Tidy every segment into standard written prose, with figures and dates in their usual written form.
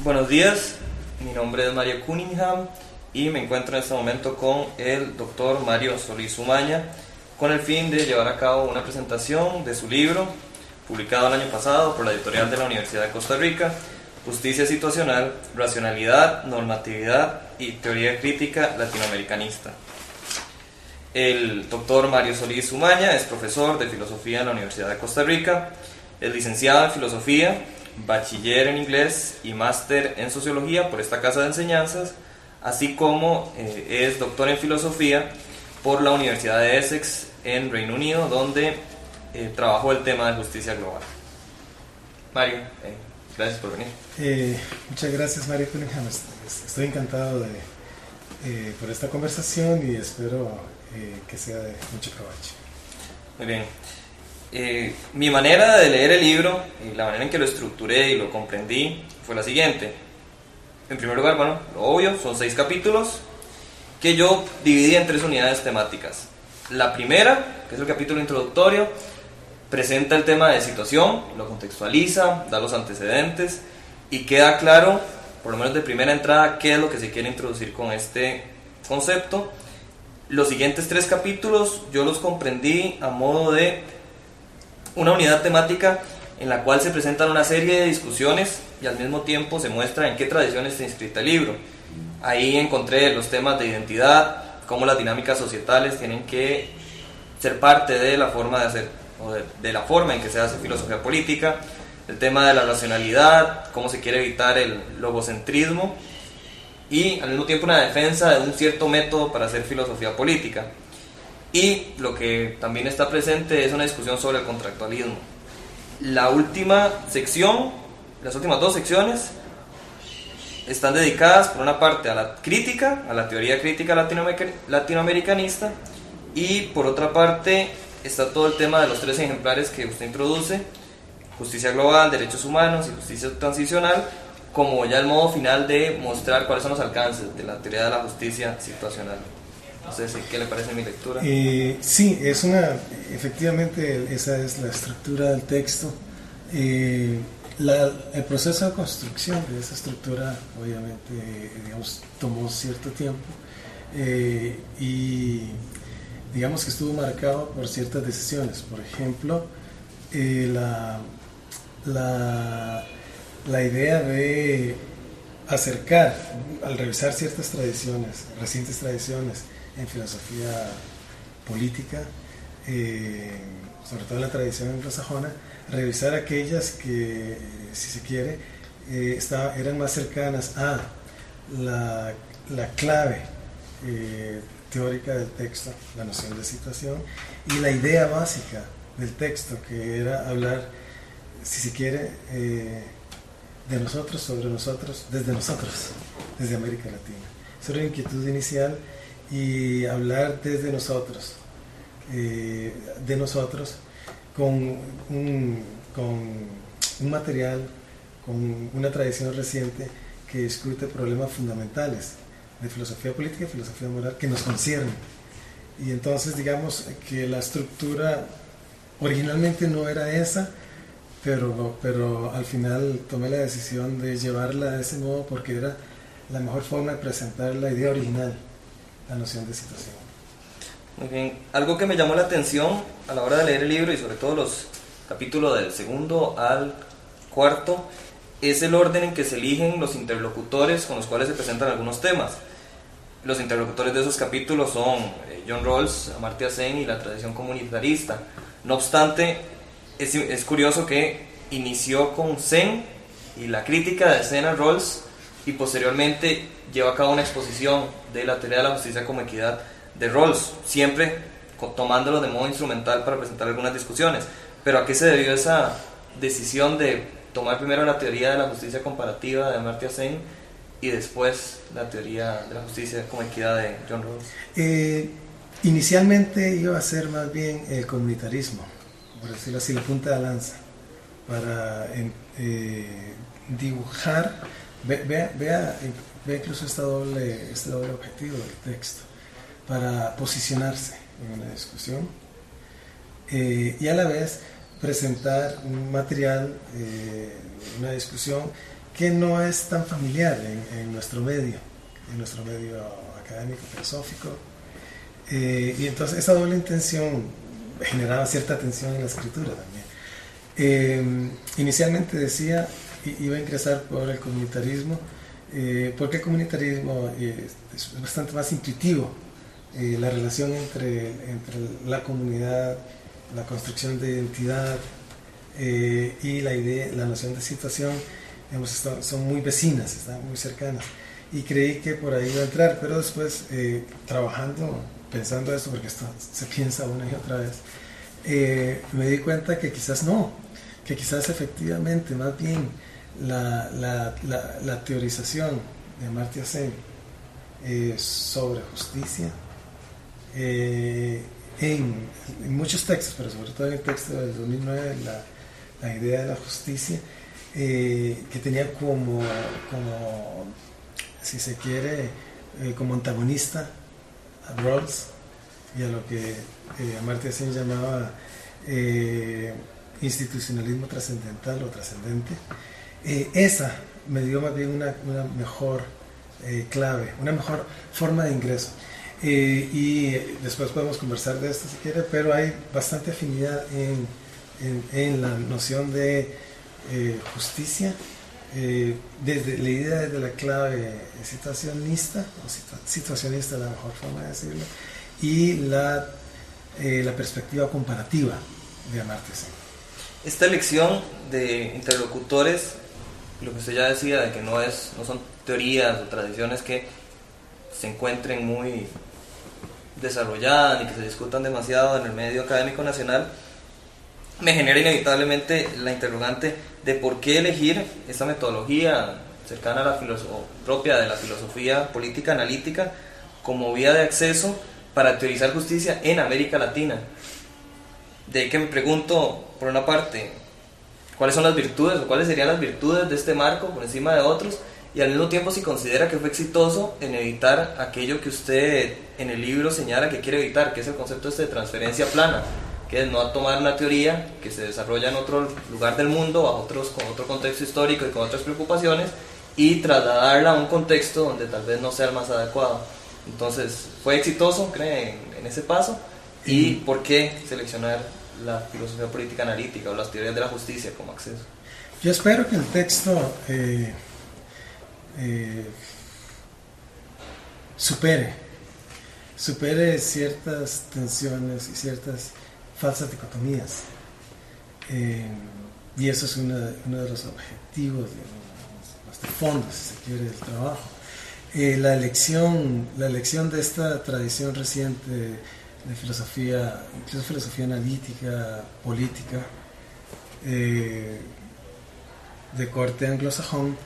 Buenos días, mi nombre es Mario Cunningham y me encuentro en este momento con el doctor Mario Solís Umaña con el fin de llevar a cabo una presentación de su libro, publicado el año pasado por la editorial de la Universidad de Costa Rica, Justicia Situacional, Racionalidad, Normatividad y Teoría Crítica Latinoamericanista. El doctor Mario Solís Umaña es profesor de filosofía en la Universidad de Costa Rica, es licenciado en filosofía, bachiller en inglés y máster en sociología por esta casa de enseñanzas, así como es doctor en filosofía por la Universidad de Essex en Reino Unido, donde trabajó el tema de justicia global. Mario, gracias por venir. Muchas gracias, Mario Cunningham. Estoy encantado por esta conversación y espero que sea de mucho provecho. Muy bien. Mi manera de leer el libro y la manera en que lo estructuré y lo comprendí fue la siguiente. En primer lugar, lo obvio, son 6 capítulos que yo dividí en 3 unidades temáticas. La primera, que es el capítulo introductorio, presenta el tema de situación, lo contextualiza, da los antecedentes y queda claro, por lo menos de primera entrada, qué es lo que se quiere introducir con este concepto. Los siguientes 3 capítulos yo los comprendí a modo de una unidad temática en la cual se presentan una serie de discusiones y al mismo tiempo se muestra en qué tradiciones se inscrita el libro. Ahí encontré los temas de identidad, cómo las dinámicas societales tienen que ser parte de la forma de hacer, o de la forma en que se hace filosofía política, el tema de la racionalidad, cómo se quiere evitar el logocentrismo y al mismo tiempo una defensa de un cierto método para hacer filosofía política. Y lo que también está presente es una discusión sobre el contractualismo. Las últimas 2 secciones están dedicadas por una parte a la crítica, a la teoría crítica latinoamericanista, y por otra parte está todo el tema de los 3 ejemplares que usted introduce: justicia global, derechos humanos y justicia transicional, como ya el modo final de mostrar cuáles son los alcances de la teoría de la justicia situacional. No sé qué le parece mi lectura. Sí, efectivamente esa es la estructura del texto. El proceso de construcción de esa estructura obviamente tomó cierto tiempo y digamos que estuvo marcado por ciertas decisiones. Por ejemplo, la idea de acercar, al revisar ciertas tradiciones, recientes tradiciones en filosofía política, sobre todo en la tradición anglosajona, revisar aquellas que, si se quiere, eran más cercanas a la clave teórica del texto, la noción de situación, y la idea básica del texto, que era hablar, si se quiere, de nosotros, sobre nosotros, desde América Latina. Esa era la inquietud inicial, y hablar desde nosotros, de nosotros, con un material, con una tradición reciente que discute problemas fundamentales de filosofía política y filosofía moral que nos conciernen. Y entonces digamos que la estructura originalmente no era esa, pero al final tomé la decisión de llevarla de ese modo porque era la mejor forma de presentar la idea original, la noción de situación. Muy bien. Algo que me llamó la atención a la hora de leer el libro, y sobre todo los capítulos del 2 al 4, es el orden en que se eligen los interlocutores con los cuales se presentan algunos temas. Los interlocutores de esos capítulos son John Rawls, Amartya Sen y la tradición comunitarista. No obstante, es curioso que inició con Sen y la crítica de Sen a Rawls, y posteriormente lleva a cabo una exposición de la teoría de la justicia como equidad de Rawls, siempre tomándolo de modo instrumental para presentar algunas discusiones. Pero ¿a qué se debió esa decisión de tomar primero la teoría de la justicia comparativa de Amartya Sen y después la teoría de la justicia como equidad de John Rawls? Inicialmente iba a ser más bien el comunitarismo, por decirlo así, la punta de lanza, para dibujar. Vea incluso este doble objetivo del texto, para posicionarse en una discusión y a la vez presentar un material, una discusión que no es tan familiar en nuestro medio académico, filosófico. Y entonces esa doble intención generaba cierta tensión en la escritura también. Inicialmente decía, iba a ingresar por el comunitarismo, porque el comunitarismo es bastante más intuitivo. La relación entre la comunidad, la construcción de identidad y la noción de situación, digamos, son muy vecinas, están muy cercanas. Y creí que por ahí iba a entrar, pero después, trabajando, pensando esto, porque esto se piensa una y otra vez, me di cuenta que quizás no, que quizás efectivamente, más bien, la teorización de Amartya Sen sobre justicia, en muchos textos, pero sobre todo en el texto del 2009, la idea de la justicia, que tenía como si se quiere, como antagonista a Rawls y a lo que Amartya Sen llamaba institucionalismo trascendental o trascendente. Esa me dio más bien una mejor clave, una mejor forma de ingreso. Y después podemos conversar de esto si quiere, pero hay bastante afinidad en la noción de justicia, desde la idea desde la clave situacionista, o situacionista es la mejor forma de decirlo, y la perspectiva comparativa de Amartya Sen. Esta elección de interlocutores, lo que usted ya decía, de que no son teorías o tradiciones que se encuentren muy desarrolladas ni que se discutan demasiado en el medio académico nacional, me genera inevitablemente la interrogante de por qué elegir esta metodología cercana a la propia de la filosofía política analítica como vía de acceso para teorizar justicia en América Latina. De ahí que me pregunto, por una parte, cuáles son las virtudes o cuáles serían las virtudes de este marco por encima de otros, y al mismo tiempo si considera que fue exitoso en evitar aquello que usted en el libro señala que quiere evitar, que es el concepto de transferencia plana, que es no tomar una teoría que se desarrolla en otro lugar del mundo, con otro contexto histórico y con otras preocupaciones, y trasladarla a un contexto donde tal vez no sea el más adecuado. Entonces, ¿fue exitoso, cree, en ese paso? ¿Y por qué seleccionar la filosofía política analítica o las teorías de la justicia como acceso? Yo espero que el texto supere ciertas tensiones y ciertas falsas dicotomías, y eso es uno de los objetivos, de fondo, si se quiere, del trabajo. La elección de esta tradición reciente de filosofía, incluso filosofía analítica, política, de corte anglosajón,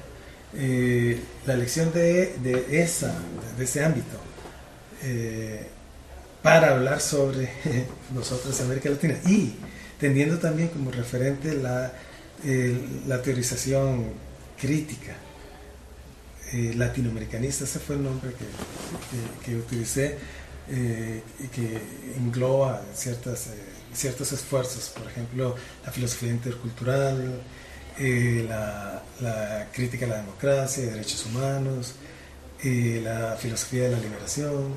la elección de ese ámbito para hablar sobre nosotros en América Latina, y teniendo también como referente la teorización crítica latinoamericanista. Ese fue el nombre que utilicé, y que engloba ciertos esfuerzos, por ejemplo, la filosofía intercultural, la crítica a la democracia y derechos humanos, la filosofía de la liberación,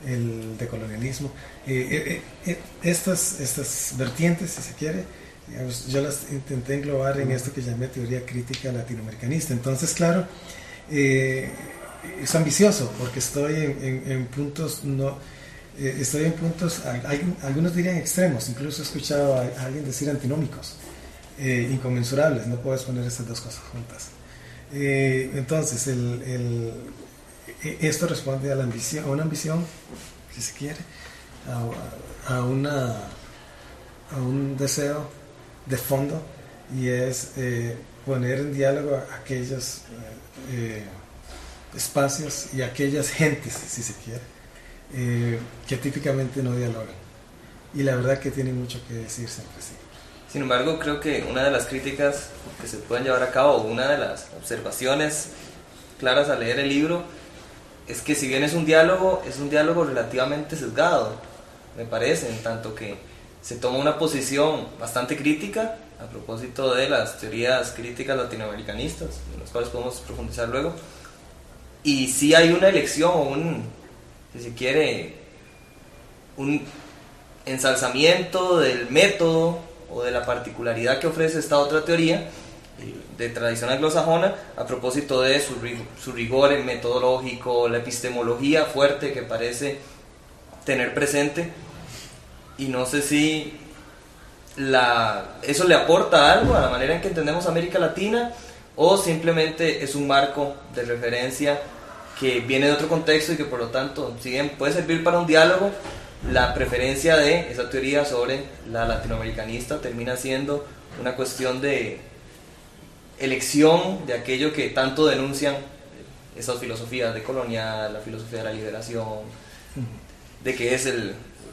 el decolonialismo. Estas vertientes, si se quiere, digamos, yo las intenté englobar en esto que llamé teoría crítica latinoamericanista. Entonces, claro, es ambicioso porque estoy en puntos, algunos dirían extremos. Incluso he escuchado a alguien decir antinómicos, inconmensurables. No puedes poner esas dos cosas juntas. Entonces, esto responde a una ambición, si se quiere, a un deseo de fondo, y es poner en diálogo a aquellos espacios y aquellas gentes, si se quiere, que típicamente no dialogan, y la verdad que tienen mucho que decirse entre sí. Sin embargo, creo que una de las críticas que se pueden llevar a cabo, una de las observaciones claras al leer el libro, es que si bien es un diálogo relativamente sesgado, me parece, en tanto que se toma una posición bastante crítica a propósito de las teorías críticas latinoamericanistas, en las cuales podemos profundizar luego. Y sí hay una elección, o si se quiere, un ensalzamiento del método o de la particularidad que ofrece esta otra teoría de tradición anglosajona a propósito de su rigor metodológico, la epistemología fuerte que parece tener presente. Y no sé si eso le aporta algo a la manera en que entendemos América Latina, o simplemente es un marco de referencia que viene de otro contexto y que por lo tanto, si bien puede servir para un diálogo, la preferencia de esa teoría sobre la latinoamericanista termina siendo una cuestión de elección de aquello que tanto denuncian esas filosofías de colonial, la filosofía de la liberación, de que es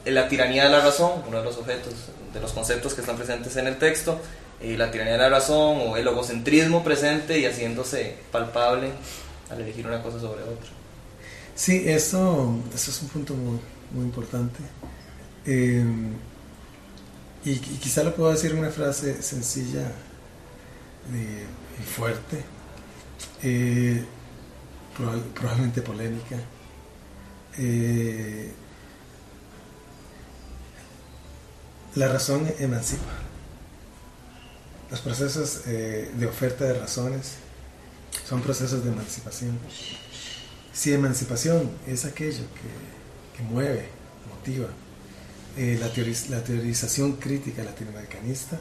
la tiranía de la razón, uno de los objetos, de los conceptos que están presentes en el texto, la tiranía de la razón o el logocentrismo presente y haciéndose palpable al elegir una cosa sobre otra. Sí, eso es un punto muy, muy importante. Y quizá lo puedo decir en una frase sencilla y fuerte, probablemente polémica. La razón emancipa. Los procesos de oferta de razones son procesos de emancipación. Si emancipación es aquello que mueve, motiva la teorización crítica latinoamericanista,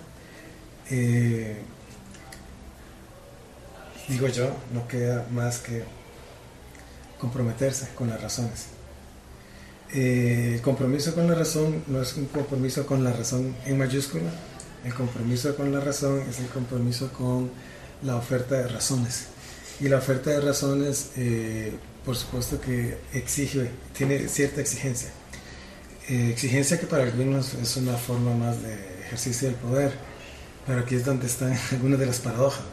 digo yo, no queda más que comprometerse con las razones. El compromiso con la razón no es un compromiso con la razón en mayúscula. El compromiso con la razón es el compromiso con la oferta de razones. Y la oferta de razones, por supuesto que tiene cierta exigencia. Exigencia que para algunos es una forma más de ejercicio del poder, pero aquí es donde están algunas de las paradojas.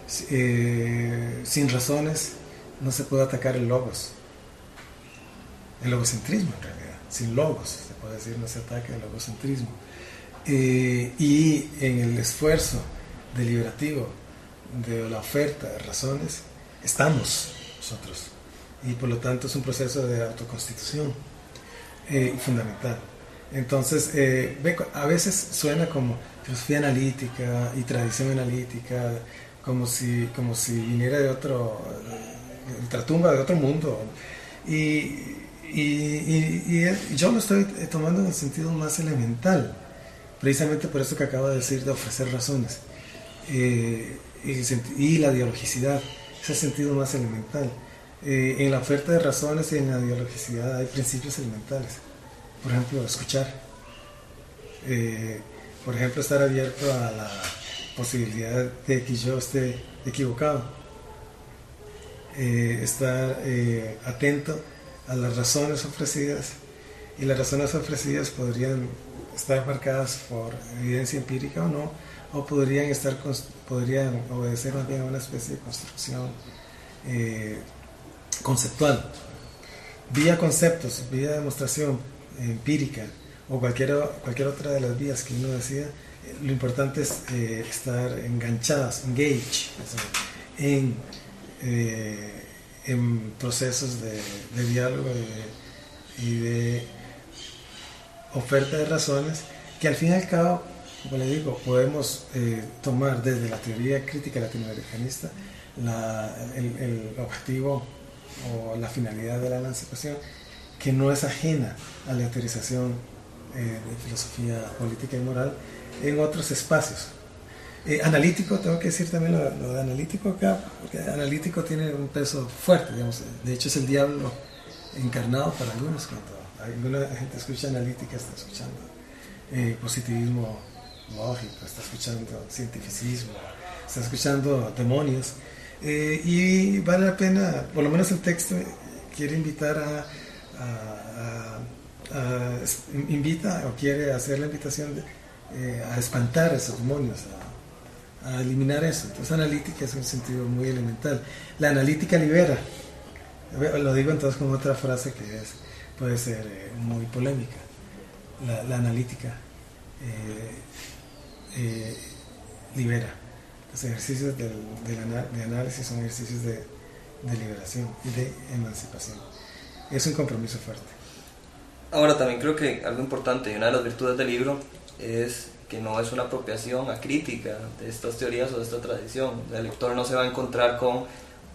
Sin razones no se puede atacar el logos. El logocentrismo, en realidad. Sin logos, se puede decir, no se ataca el logocentrismo. Y en el esfuerzo deliberativo de la oferta de razones estamos nosotros, y por lo tanto es un proceso de autoconstitución fundamental. Entonces, a veces suena como filosofía analítica y tradición analítica, como si viniera de ultratumba, de otro mundo, y yo lo estoy tomando en el sentido más elemental, precisamente por eso que acabo de decir, de ofrecer razones, y la dialogicidad, ese sentido más elemental. En la oferta de razones y en la dialogicidad hay principios elementales. Por ejemplo, escuchar. Por ejemplo, estar abierto a la posibilidad de que yo esté equivocado. Estar atento a las razones ofrecidas, y las razones ofrecidas podrían estar marcadas por evidencia empírica o no, o podrían obedecer más bien a una especie de construcción conceptual, vía conceptos, vía demostración empírica o cualquier otra de las vías que uno decida. Lo importante es estar enganchados, en procesos de diálogo y de oferta de razones, que al fin y al cabo, como le digo, podemos tomar desde la teoría crítica latinoamericanista el objetivo o la finalidad de la emancipación, que no es ajena a la teorización de filosofía política y moral en otros espacios. Analítico, tengo que decir también lo de analítico acá, porque analítico tiene un peso fuerte, digamos. De hecho es el diablo encarnado para algunos. Cuando alguna gente escucha analítica, está escuchando positivismo lógico, está escuchando cientificismo, está escuchando demonios, y vale la pena, por lo menos el texto quiere invitar invita o quiere hacer la invitación a espantar esos demonios, a eliminar eso. Entonces analítica es un sentido muy elemental. La analítica libera. Lo digo entonces con otra frase que puede ser muy polémica. la analítica libera. Los ejercicios de análisis son ejercicios de liberación y de emancipación. Es un compromiso fuerte. Ahora también creo que algo importante y una de las virtudes del libro es que no es una apropiación acrítica de estas teorías o de esta tradición. El lector no se va a encontrar con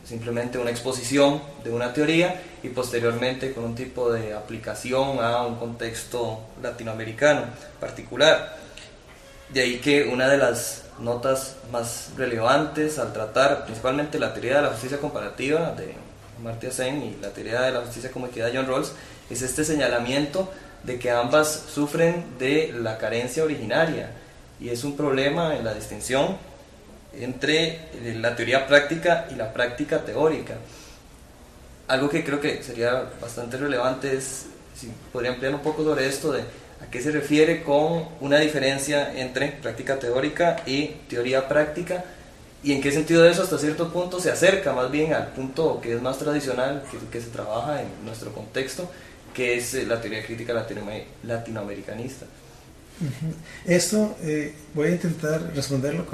simplemente una exposición de una teoría y posteriormente con un tipo de aplicación a un contexto latinoamericano particular. De ahí que una de las notas más relevantes al tratar principalmente la teoría de la justicia comparativa de Amartya Sen y la teoría de la justicia como equidad de John Rawls es este señalamiento de que ambas sufren de la carencia originaria, y es un problema en la distinción entre la teoría práctica y la práctica teórica. Algo que creo que sería bastante relevante es si podría ampliar un poco sobre esto de a qué se refiere con una diferencia entre práctica teórica y teoría práctica, y en qué sentido eso hasta cierto punto se acerca más bien al punto que es más tradicional, que se trabaja en nuestro contexto, que es la teoría crítica latinoamericanista. Esto voy a intentar responderlo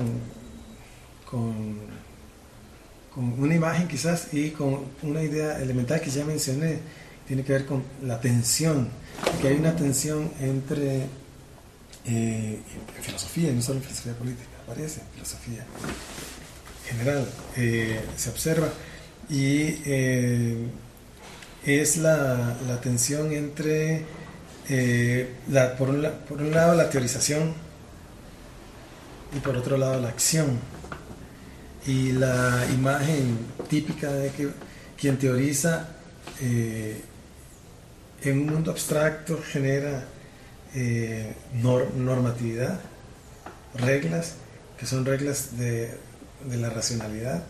con una imagen quizás y con una idea elemental que ya mencioné. Tiene que ver con la tensión, que hay una tensión entre en filosofía, no solo en filosofía política, aparece en filosofía general, se observa, y es la tensión entre por un lado la teorización y por otro lado la acción, y la imagen típica de que quien teoriza en un mundo abstracto genera normatividad, reglas que son reglas de la racionalidad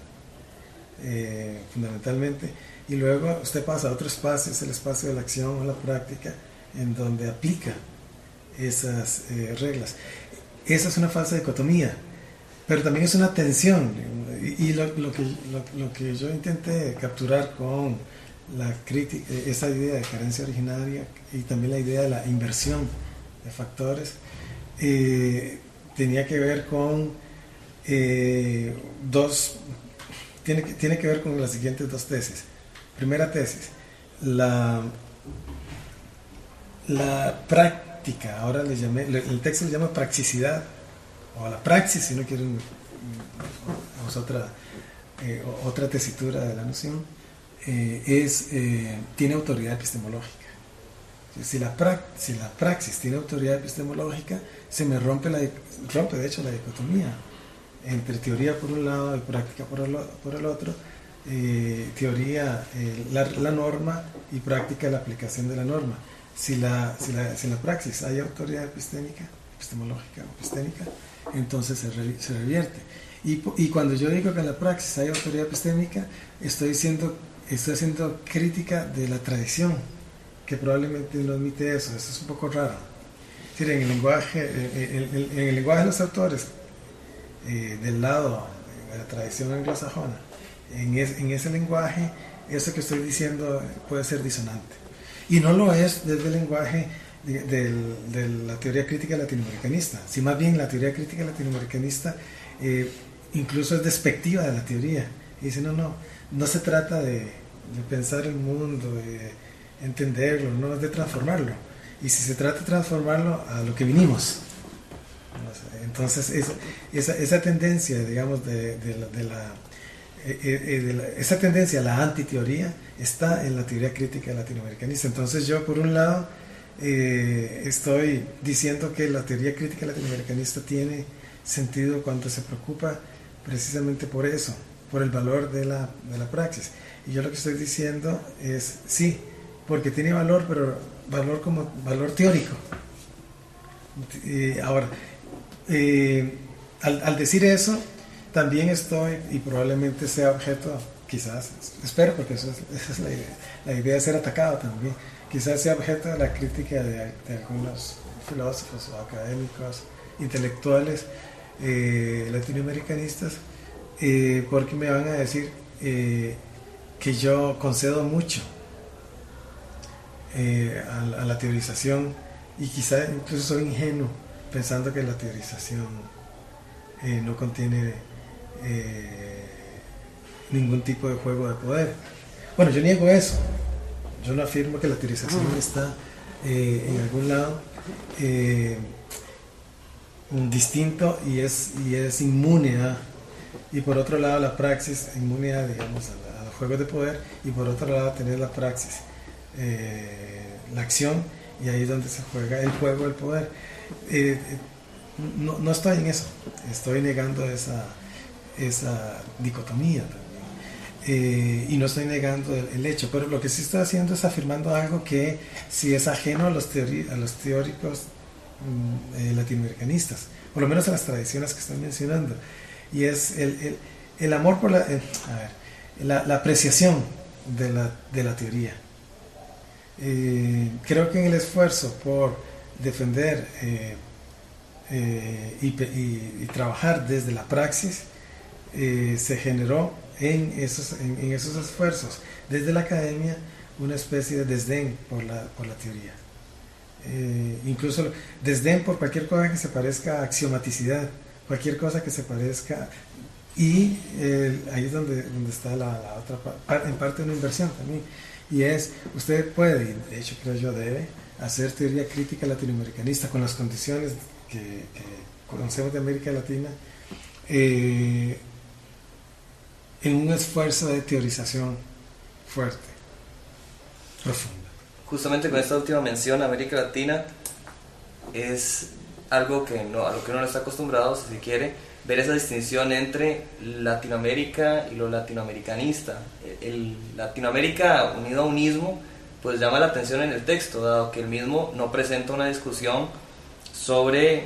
fundamentalmente, y luego usted pasa a otro espacio, es el espacio de la acción o la práctica, en donde aplica esas reglas. Esa es una falsa dicotomía, pero también es una tensión, y lo que yo intenté capturar con la crítica, esa idea de carencia originaria y también la idea de la inversión de factores, tenía que ver con tiene que ver con las siguientes dos tesis. Primera tesis, la práctica, ahora el texto le llama praxicidad, o la praxis, si no quieren otra tesitura de la noción, tiene autoridad epistemológica. Si la praxis tiene autoridad epistemológica, se me rompe de hecho la dicotomía entre teoría por un lado y práctica por el otro, teoría la norma y práctica la aplicación de la norma. Si en la praxis hay autoridad epistemológica o epistémica, entonces se revierte. Y cuando yo digo que en la praxis hay autoridad epistémica, estoy haciendo crítica de la tradición, que probablemente no admite eso. Eso es un poco raro. Es decir, en el lenguaje de los autores, del lado de la tradición anglosajona, en ese lenguaje, eso que estoy diciendo puede ser disonante. Y no lo es desde el lenguaje de la teoría crítica latinoamericanista. Si más bien la teoría crítica latinoamericanista incluso es despectiva de la teoría. Y dice, no se trata de pensar el mundo, de entenderlo, no es de transformarlo. Y si se trata de transformarlo a lo que vinimos. Entonces esa tendencia, digamos, esa tendencia a la antiteoría está en la teoría crítica latinoamericanista. Entonces yo, por un lado, estoy diciendo que la teoría crítica latinoamericanista tiene sentido cuando se preocupa precisamente por eso, por el valor de la praxis. Y yo lo que estoy diciendo es, sí, porque tiene valor, pero valor como valor teórico. Ahora, al decir eso, también estoy, y probablemente sea objeto, quizás, espero, porque esa es la idea de ser atacado también, quizás sea objeto de la crítica de algunos filósofos o académicos, intelectuales latinoamericanistas, porque me van a decir que yo concedo mucho a la teorización y quizá incluso soy ingenuo pensando que la teorización no contiene ningún tipo de juego de poder. Bueno, yo niego eso. Yo no afirmo que la teorización está en algún lado distinto y es inmune a, y por otro lado la praxis inmune a, digamos, a los juegos de poder, y por otro lado tener la praxis, la acción, y ahí es donde se juega el juego del poder. No estoy en eso, estoy negando esa dicotomía también. Y no estoy negando el hecho, pero lo que sí estoy haciendo es afirmando algo que sí es ajeno a los teóricos latinoamericanistas, por lo menos a las tradiciones que están mencionando, y es el amor por la apreciación de la teoría. Creo que en el esfuerzo por defender y trabajar desde la praxis, se generó en esos esfuerzos desde la academia una especie de desdén por la teoría, incluso desdén por cualquier cosa que se parezca a axiomaticidad, cualquier cosa que se parezca, y ahí es donde está la otra en parte una inversión también, y es, usted puede, y de hecho creo yo debe, hacer teoría crítica latinoamericanista con las condiciones que conocemos de América Latina, en un esfuerzo de teorización fuerte, profunda. Justamente con esta última mención, América Latina es algo a lo que uno no está acostumbrado, si se quiere, ver esa distinción entre Latinoamérica y lo latinoamericanista. El Latinoamérica unido a unismo pues llama la atención en el texto, dado que el mismo no presenta una discusión sobre,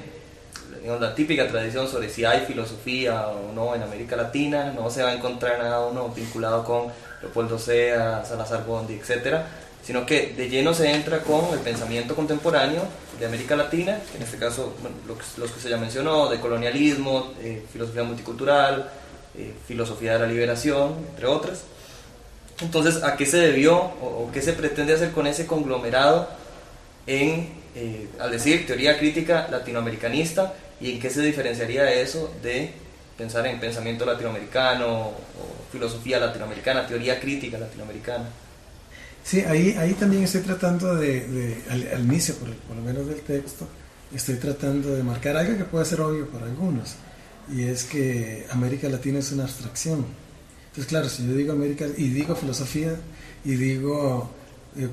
digamos, la típica tradición sobre si hay filosofía o no en América Latina. No se va a encontrar nada uno vinculado con Leopoldo Sea, Salazar Bondi, etcétera, sino que de lleno se entra con el pensamiento contemporáneo de América Latina, en este caso, bueno, los que se ya mencionó, de colonialismo, filosofía multicultural, filosofía de la liberación, entre otras. Entonces, ¿a qué se debió o qué se pretende hacer con ese conglomerado al decir teoría crítica latinoamericanista, y en qué se diferenciaría eso de pensar en pensamiento latinoamericano o filosofía latinoamericana, teoría crítica latinoamericana? Sí, ahí también estoy tratando al inicio, por lo menos del texto, estoy tratando de marcar algo que puede ser obvio para algunos, y es que América Latina es una abstracción. Entonces, claro, si yo digo América y digo filosofía y digo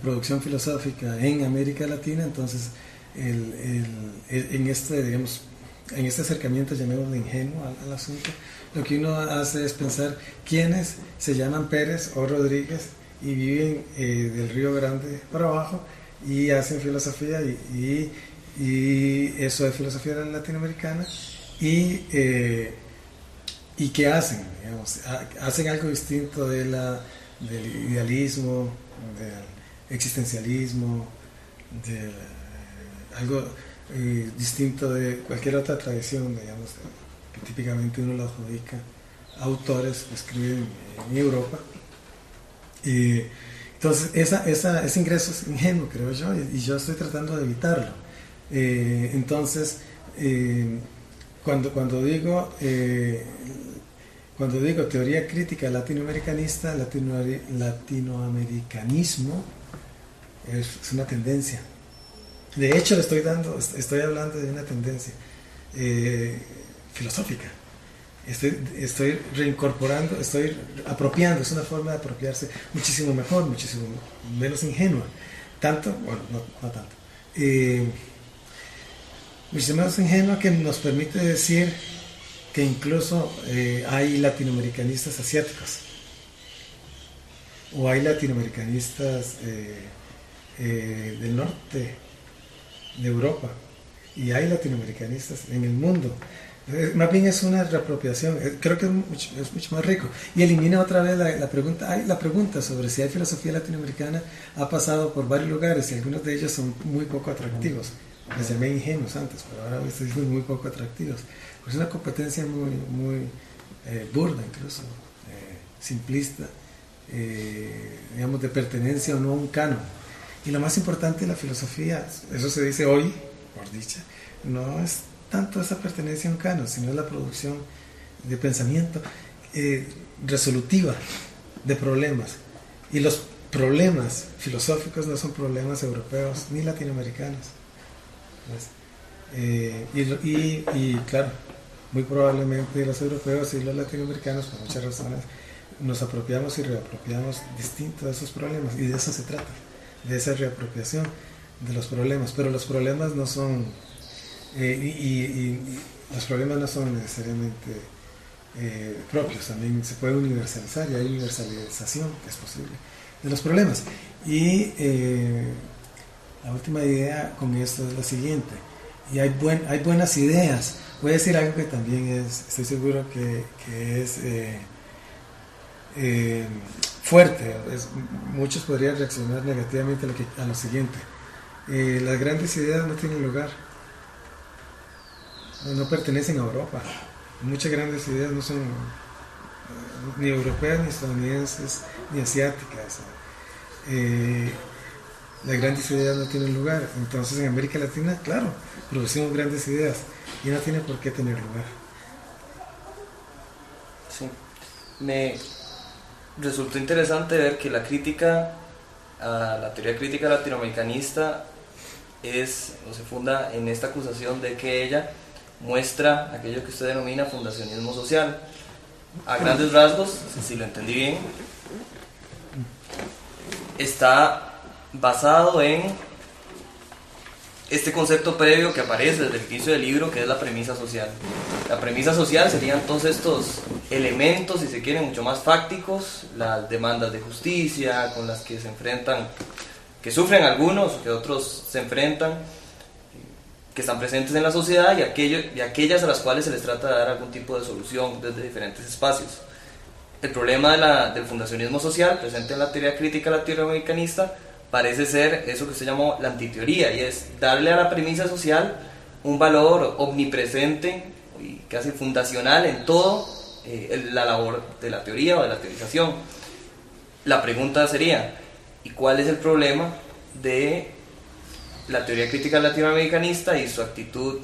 producción filosófica en América Latina, entonces en este acercamiento, llamémoslo ingenuo al asunto, lo que uno hace es pensar quiénes se llaman Pérez o Rodríguez y viven del Río Grande para abajo y hacen filosofía, y eso es filosofía latinoamericana, y ¿qué hacen? Digamos, hacen algo distinto del idealismo, del existencialismo, algo distinto de cualquier otra tradición, digamos, que típicamente uno lo adjudica a autores que escriben en Europa. Entonces ese ingreso es ingenuo, creo yo, y yo estoy tratando de evitarlo. Entonces, cuando digo teoría crítica latinoamericanista, latinoamericanismo es una tendencia. De hecho, estoy hablando de una tendencia filosófica. Estoy reincorporando, estoy apropiando, es una forma de apropiarse muchísimo mejor, muchísimo menos ingenua. Tanto, bueno, no tanto. Muchísimo menos ingenua, que nos permite decir que incluso hay latinoamericanistas asiáticos, o hay latinoamericanistas del norte de Europa, y hay latinoamericanistas en el mundo. Más bien es una reapropiación. Creo que es mucho más rico, y elimina otra vez la pregunta. La pregunta sobre si hay filosofía latinoamericana ha pasado por varios lugares, y algunos de ellos son muy poco atractivos. Les llamé ingenuos antes, pero ahora estoy diciendo muy poco atractivos. Es una competencia muy burda, incluso simplista, digamos, de pertenencia o no a un canon. Y lo más importante de la filosofía, eso se dice hoy, por dicha, no es tanto esa pertenencia a un canon, sino es la producción de pensamiento resolutiva de problemas. Y los problemas filosóficos no son problemas europeos ni latinoamericanos. Y claro, muy probablemente los europeos y los latinoamericanos, por muchas razones, nos apropiamos y reapropiamos distinto de esos problemas, y de eso se trata, de esa reapropiación de los problemas. Pero los problemas no son los problemas no son necesariamente propios, también se puede universalizar, y hay universalización que es posible de los problemas. Y la última idea con esto es la siguiente: y hay buenas ideas. Voy a decir algo que también estoy seguro que es fuerte. Muchos podrían reaccionar negativamente a lo siguiente: las grandes ideas no tienen lugar, no pertenecen a Europa. Muchas grandes ideas no son ni europeas, ni estadounidenses, ni asiáticas. Las grandes ideas no tienen lugar. Entonces, en América Latina, claro, producimos grandes ideas y no tiene por qué tener lugar. Sí. Me resultó interesante ver que la crítica a la teoría crítica latinoamericanista se funda en esta acusación de que ella muestra aquello que usted denomina fundacionismo social. A grandes rasgos, si lo entendí bien, está basado en este concepto previo que aparece desde el inicio del libro, que es la premisa social. La premisa social serían todos estos elementos, si se quieren, mucho más fácticos, las demandas de justicia con las que se enfrentan, que sufren algunos, que otros se enfrentan, que están presentes en la sociedad, y aquellas a las cuales se les trata de dar algún tipo de solución desde diferentes espacios. El problema del fundacionismo social presente en la teoría crítica latinoamericanista parece ser eso que usted llamó la antiteoría, y es darle a la premisa social un valor omnipresente y casi fundacional en todo la labor de la teoría o de la teorización. La pregunta sería: ¿y cuál es el problema de la teoría crítica latinoamericanista y su actitud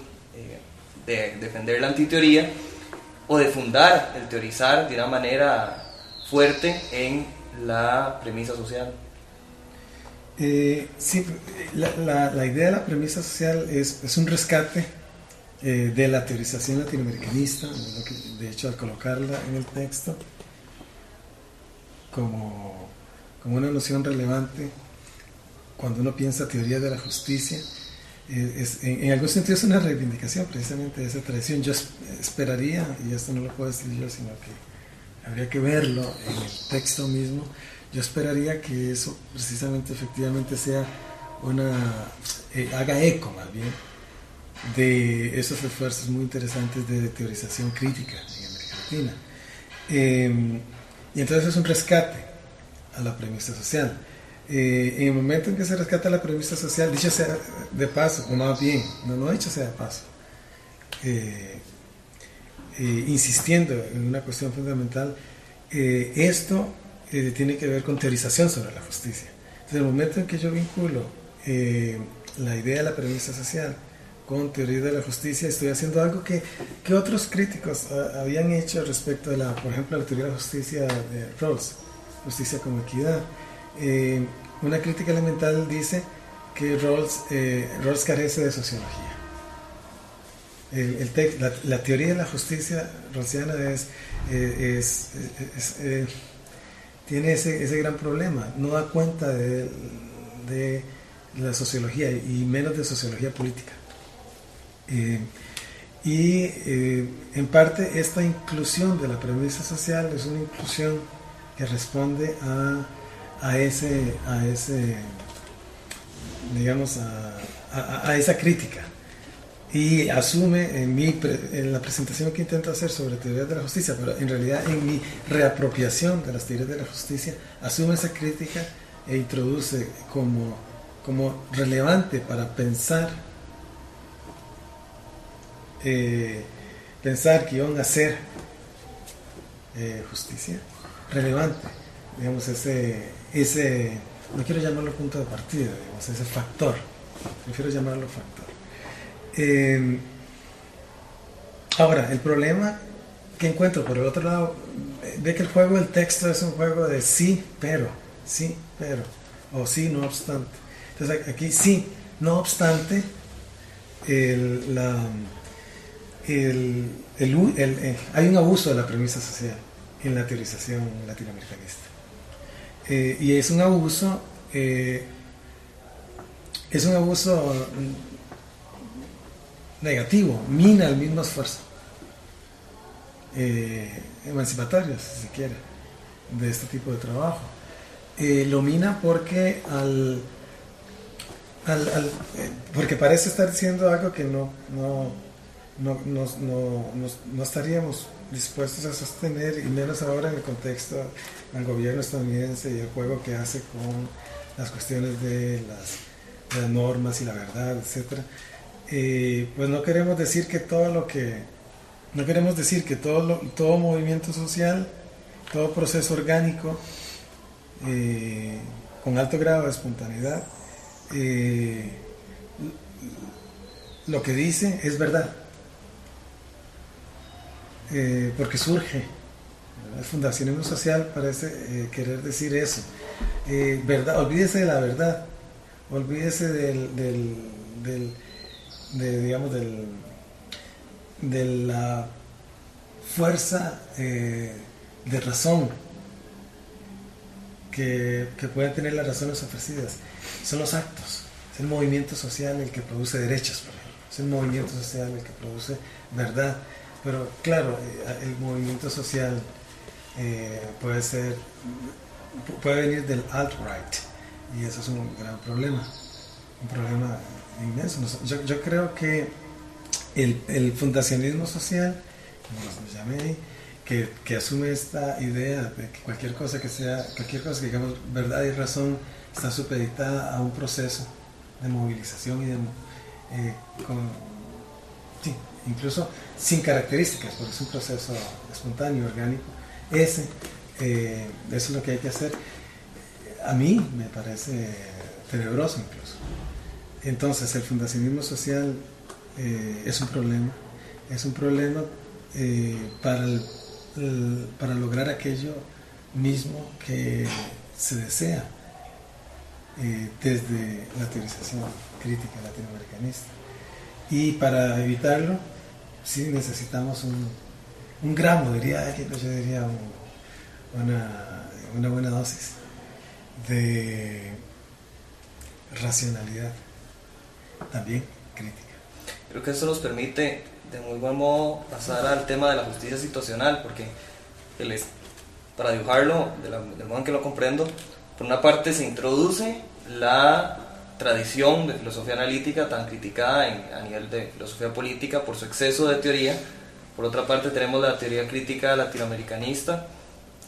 de defender la antiteoría o de fundar el teorizar de una manera fuerte en la premisa social? Sí, la idea de la premisa social es un rescate de la teorización latinoamericanista, de hecho, al colocarla en el texto como una noción relevante cuando uno piensa teoría de la justicia, en algún sentido es una reivindicación precisamente de esa tradición. Yo esperaría, y esto no lo puedo decir yo, sino que habría que verlo en el texto mismo, yo esperaría que eso precisamente efectivamente sea haga eco más bien de esos esfuerzos muy interesantes de teorización crítica en América Latina. Y entonces es un rescate a la premisa social. En el momento en que se rescata la premisa social, dicho sea de paso, o más bien, no dicho sea de paso, insistiendo en una cuestión fundamental, esto tiene que ver con teorización sobre la justicia. Desde el momento en que yo vinculo la idea de la premisa social con teoría de la justicia, estoy haciendo algo que otros críticos habían hecho respecto de por ejemplo, la teoría de la justicia de Rawls, justicia como equidad. Una crítica elemental dice que Rawls carece de sociología. La teoría de la justicia rawlsiana tiene ese gran problema, no da cuenta de la sociología, y menos de sociología política. En parte esta inclusión de la premisa social es una inclusión que responde a esa crítica, y asume en la presentación que intento hacer sobre teorías de la justicia, pero en realidad en mi reapropiación de las teorías de la justicia, asume esa crítica e introduce como relevante para pensar hacer justicia relevante, digamos, ese no quiero llamarlo punto de partida, digamos, ese factor, prefiero llamarlo factor. Ahora, el problema que encuentro por el otro lado, ve que el juego del texto es un juego de sí, pero, o sí, no obstante. Entonces aquí sí, no obstante, hay un abuso de la premisa social en la teorización latinoamericanista. Y es un abuso negativo, mina el mismo esfuerzo emancipatorio, si se quiere, de este tipo de trabajo. Lo mina porque porque parece estar diciendo algo que no estaríamos dispuestos a sostener, y menos ahora en el contexto del gobierno estadounidense y el juego que hace con las cuestiones de las normas y la verdad, etcétera. Pues no queremos decir que todo movimiento social, todo proceso orgánico con alto grado de espontaneidad, lo que dice es verdad, porque surge. El fundacionismo social parece querer decir eso. Verdad, olvídese de la verdad, olvídese de la fuerza de razón que pueden tener las razones ofrecidas. Son los actos, es el movimiento social el que produce derechos, por ejemplo. Es el movimiento social el que produce verdad. Pero claro, el movimiento social puede venir del alt-right, y eso es un gran problema, un problema inmenso. Yo creo que el fundacionismo social, como lo llamé, que asume esta idea de que cualquier cosa que digamos verdad y razón está supeditada a un proceso de movilización y incluso sin características, porque es un proceso espontáneo, orgánico. Eso es lo que hay que hacer. A mí me parece tenebroso incluso. Entonces el fundacionismo social es un problema para lograr aquello mismo que se desea desde la teorización crítica latinoamericanista. Y para evitarlo, sí necesitamos un gramo, diría yo diría una buena dosis de racionalidad, también crítica. Creo que eso nos permite de muy buen modo pasar al tema de la justicia situacional, porque para dibujarlo del modo en que lo comprendo, por una parte se introduce la tradición de filosofía analítica tan criticada a nivel de filosofía política por su exceso de teoría. Por otra parte tenemos la teoría crítica latinoamericanista,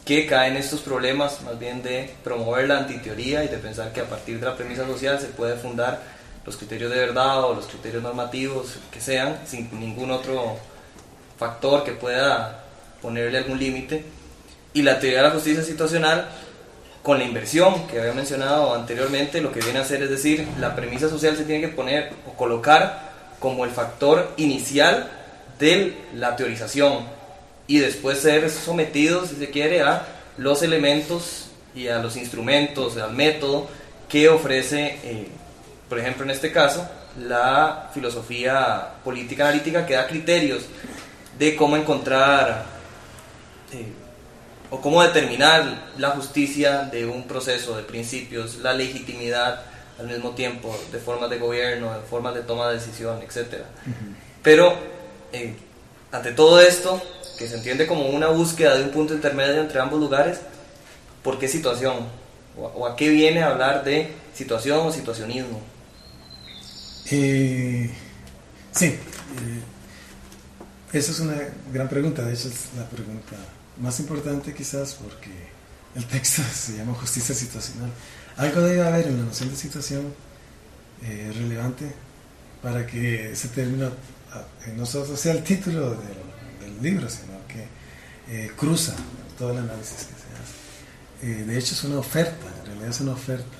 que cae en estos problemas más bien de promover la antiteoría y de pensar que a partir de la premisa social se puede fundar los criterios de verdad o los criterios normativos que sean, sin ningún otro factor que pueda ponerle algún límite. Y la teoría de la justicia situacional, con la inversión que había mencionado anteriormente, lo que viene a hacer es decir, la premisa social se tiene que poner o colocar como el factor inicial de la teorización, y después ser sometido, si se quiere, a los elementos y a los instrumentos, al método que ofrece, por ejemplo en este caso, la filosofía política analítica, que da criterios de cómo encontrar o cómo determinar la justicia de un proceso, de principios, la legitimidad al mismo tiempo, de formas de gobierno, de formas de toma de decisión, etc. Pero ante todo esto, que se entiende como una búsqueda de un punto intermedio entre ambos lugares, ¿por qué situación? ¿O a qué viene a hablar de situación o situacionismo? Esa es una gran pregunta. De hecho es la pregunta más importante quizás, porque el texto se llama justicia situacional. Algo debe haber en la noción de situación relevante para que ese término no solo sea el título del libro, sino que cruza todo el análisis que se hace. De hecho es una oferta, en realidad es una oferta.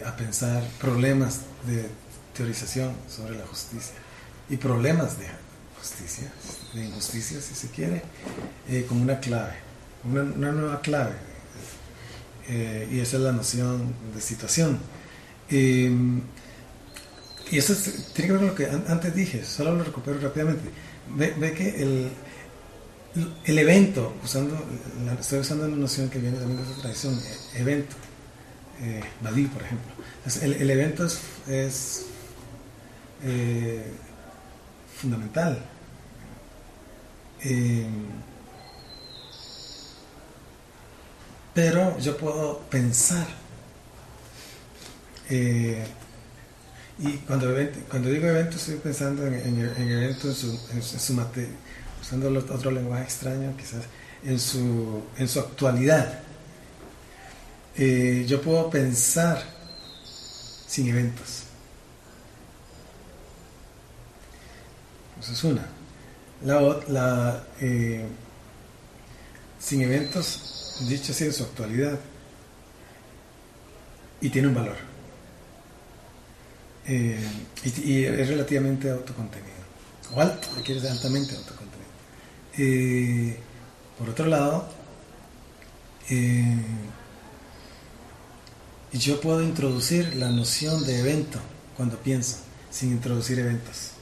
a pensar problemas de teorización sobre la justicia y problemas de justicia, de injusticia si se quiere, como una clave, una nueva clave, y esa es la noción de situación. Y eso tiene que ver con lo que antes dije, solo lo recupero rápidamente. Ve que el evento, estoy usando una noción que viene también de esa tradición, evento, Badí, por ejemplo. Entonces, el evento es fundamental. Pero yo puedo pensar, y cuando digo evento estoy pensando en evento en su materia, usando otro lenguaje extraño quizás, en su actualidad. Yo puedo pensar sin eventos. Eso es una. Sin eventos, dicho así, en su actualidad, y tiene un valor. Y es relativamente autocontenido, o alto, requiere de altamente autocontenido. Por otro lado, yo puedo introducir la noción de evento cuando pienso, sin introducir eventos.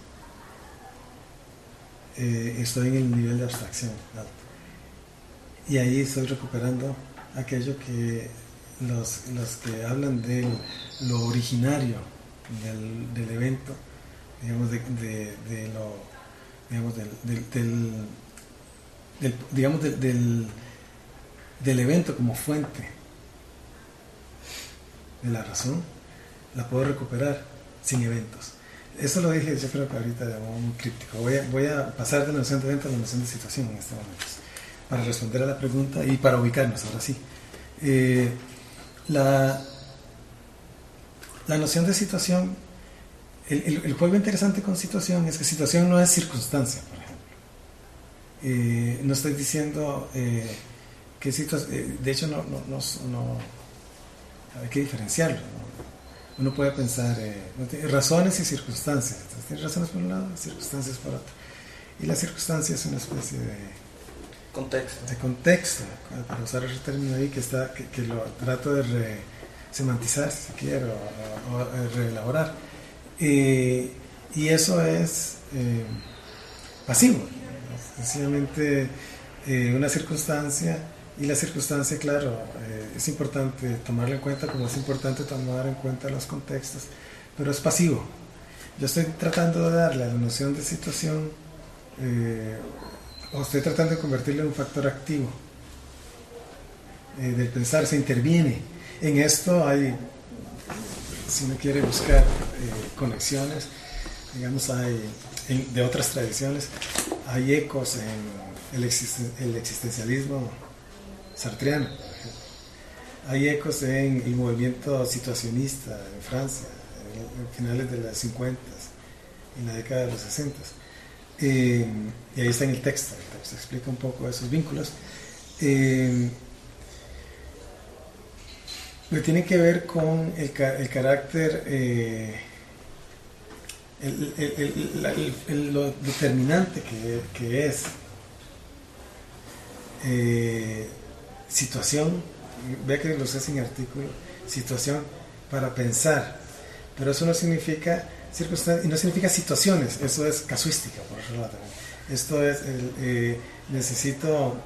Estoy en el nivel de abstracción alto. Y ahí estoy recuperando aquello que los que hablan de lo originario del evento, digamos, del evento como fuente de la razón, la puedo recuperar sin eventos. Eso lo dije, yo creo que ahorita de modo muy críptico. Voy a pasar de la noción de evento a la noción de situación en este momento, para responder a la pregunta y para ubicarnos, ahora sí. La noción de situación, el juego interesante con situación es que situación no es circunstancia, por ejemplo. No estoy diciendo que situación, de hecho no hay que diferenciarlo, ¿no? Uno puede pensar razones y circunstancias. Entonces, tiene razones por un lado, circunstancias por otro. Y la circunstancia es una especie de contexto, para usar ese término ahí que lo trato de semantizar, si se quiere, o reelaborar. Y eso es pasivo, sencillamente una circunstancia. Y la circunstancia, claro, es importante tomarla en cuenta, como es importante tomar en cuenta los contextos, pero es pasivo. Yo estoy tratando de darle a la noción de situación, o estoy tratando de convertirlo en un factor activo del pensar. Se interviene. En esto hay, si uno quiere buscar conexiones, digamos, de otras tradiciones, hay ecos en el existencialismo sartreano, por ejemplo. Hay ecos en el movimiento situacionista en Francia, en finales de los 50 y en la década de los 60. Y ahí está en el texto explica un poco esos vínculos. Que tiene que ver con el carácter, lo determinante que es situación. Vea que lo sé sin artículo, situación para pensar, pero eso no significa circunstancias y no significa situaciones, eso es casuística, por otro lado. Esto es necesito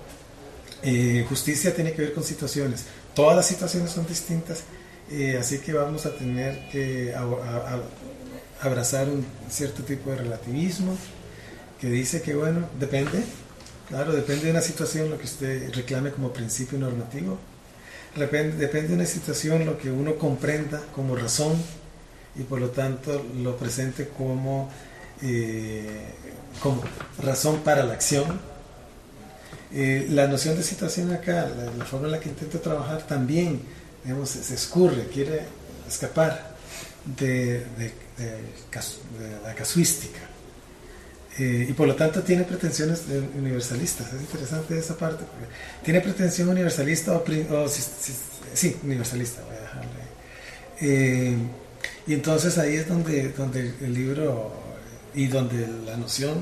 justicia, tiene que ver con situaciones. Todas las situaciones son distintas, así que vamos a tener que abrazar un cierto tipo de relativismo que dice que, bueno, depende de una situación lo que usted reclame como principio normativo, depende de una situación lo que uno comprenda como razón y por lo tanto lo presente como razón para la acción. La noción de situación acá, la forma en la que intento trabajar también, digamos, se escurre, quiere escapar de la casuística. Y por lo tanto tiene pretensiones universalistas. Es interesante esa parte, porque tiene pretensión universalista universalista, voy a dejarle. Eh, y entonces ahí es donde el libro y donde la noción,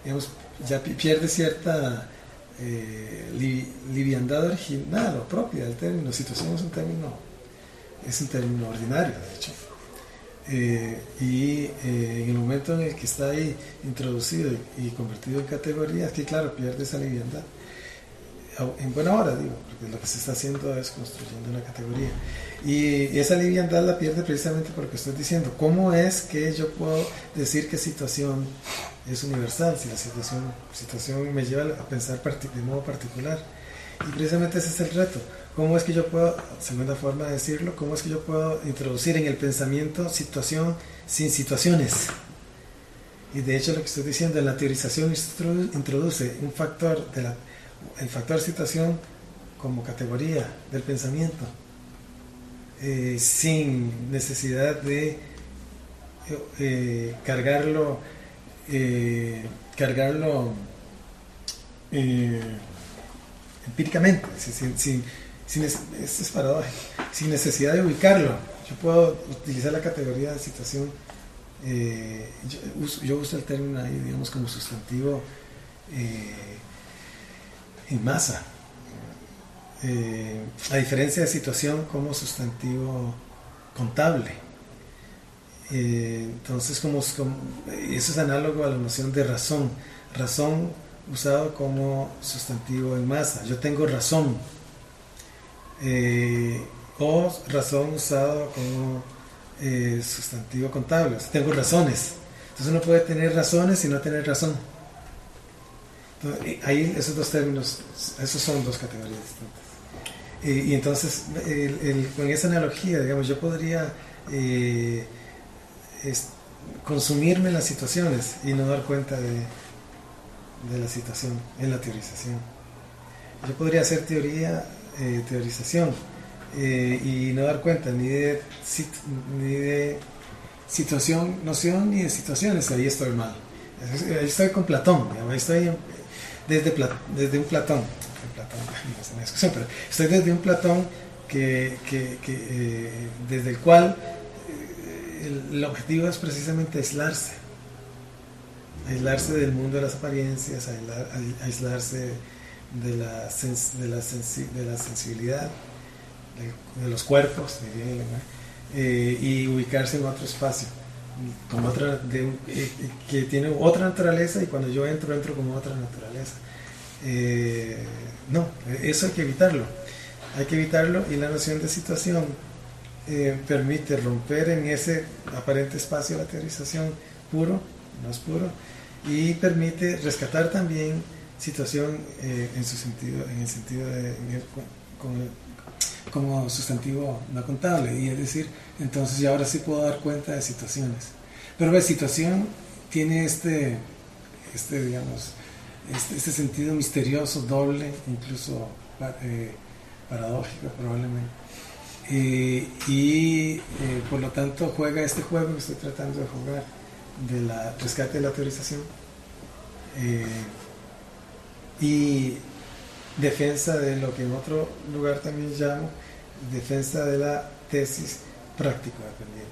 digamos, ya pierde cierta liviandad original o propia del término. Situación es un término ordinario, de hecho. En el momento en el que está ahí introducido y convertido en categoría, es que claro, pierde esa liviandad. En buena hora, digo, porque lo que se está haciendo es construyendo una categoría. Y esa liviandad la pierde precisamente por lo que estoy diciendo. ¿Cómo es que yo puedo decir que situación es universal? Si la situación me lleva a pensar de modo particular. Y precisamente ese es el reto. ¿Cómo es que yo puedo, segunda forma de decirlo, cómo es que yo puedo introducir en el pensamiento situación sin situaciones? Y de hecho lo que estoy diciendo, en la teorización introduce un factor el factor situación como categoría del pensamiento, sin necesidad de cargarlo empíricamente, esto es paradójico, sin necesidad de ubicarlo. Yo puedo utilizar la categoría de situación, yo uso el término ahí, digamos, como sustantivo en masa, a diferencia de situación como sustantivo contable. Entonces, eso es análogo a la noción de razón usado como sustantivo en masa. Yo tengo razón, o razón usado como sustantivo contable. O sea, tengo razones. Entonces uno puede tener razones y no tener razón. Entonces, ahí esos dos términos, esos son dos categorías distintas. Y entonces, con esa analogía, digamos, yo podría consumirme en las situaciones y no dar cuenta de la situación en la teorización. Yo podría hacer teorización y no dar cuenta ni de situación, noción, ni de situaciones. Ahí estoy mal. Ahí estoy con Platón, digamos, ahí estoy desde un Platón, no es una discusión, pero estoy desde un Platón desde el cual el objetivo es precisamente aislarse del mundo de las apariencias, aislarse de la sensibilidad de los cuerpos, diría, y ubicarse en otro espacio, como que tiene otra naturaleza, y cuando yo entro como otra naturaleza. No, eso hay que evitarlo, y la noción de situación permite romper en ese aparente espacio de la teorización puro, no es puro, y permite rescatar también situación en el sentido como sustantivo no contable, y es decir, entonces ya ahora sí puedo dar cuenta de situaciones. Pero la situación tiene este sentido misterioso, doble, incluso paradójico probablemente. Por lo tanto juega este juego que estoy tratando de jugar de la rescate de la teorización y defensa de lo que en otro lugar también llamo defensa de la tesis práctico dependiente.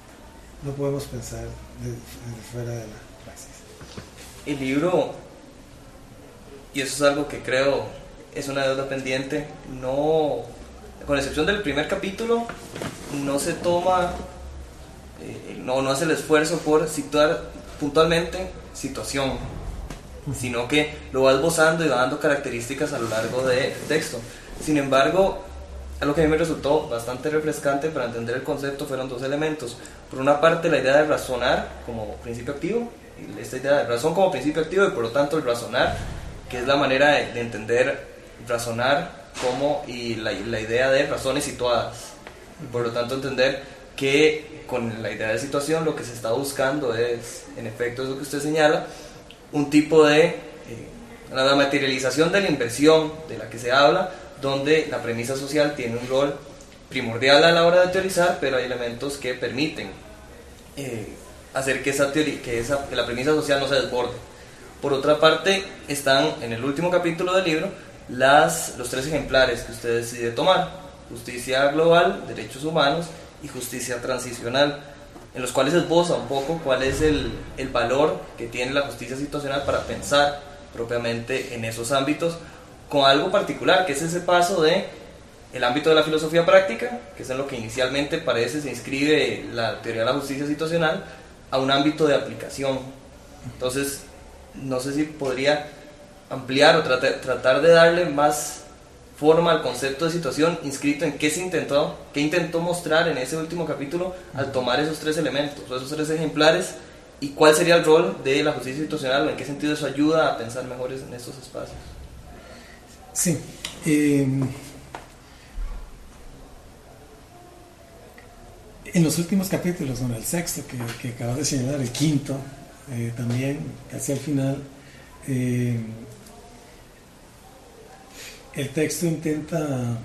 No podemos pensar de fuera de la praxis. El libro, y eso es algo que creo es una deuda pendiente, no, con excepción del primer capítulo, no se toma, no hace el esfuerzo por situar puntualmente situación, sino que lo va esbozando y va dando características a lo largo del texto. Sin embargo, algo que a mí me resultó bastante refrescante para entender el concepto fueron dos elementos. Por una parte, la idea de razonar como principio activo, esta idea de razón como principio activo, y por lo tanto el razonar, que es la manera de entender razonar y la idea de razones situadas, y por lo tanto entender que con la idea de situación lo que se está buscando es, en efecto, eso que usted señala, un tipo de la materialización de la inversión de la que se habla, donde la premisa social tiene un rol primordial a la hora de teorizar, pero hay elementos que permiten hacer que la premisa social no se desborde. Por otra parte, están en el último capítulo del libro los tres ejemplares que usted decide tomar: justicia global, derechos humanos y justicia transicional, en los cuales esboza un poco cuál es el valor que tiene la justicia situacional para pensar propiamente en esos ámbitos, con algo particular, que es ese paso de el ámbito de la filosofía práctica, que es en lo que inicialmente parece se inscribe la teoría de la justicia situacional, a un ámbito de aplicación. Entonces, no sé si podría ampliar o tratar de darle más forma al concepto de situación inscrito en qué intentó mostrar en ese último capítulo al tomar esos tres elementos, o esos tres ejemplares, y cuál sería el rol de la justicia situacional, o en qué sentido eso ayuda a pensar mejor en estos espacios. Sí. En los últimos capítulos, bueno, el sexto que acabas de señalar, el quinto, también casi al final, el texto intenta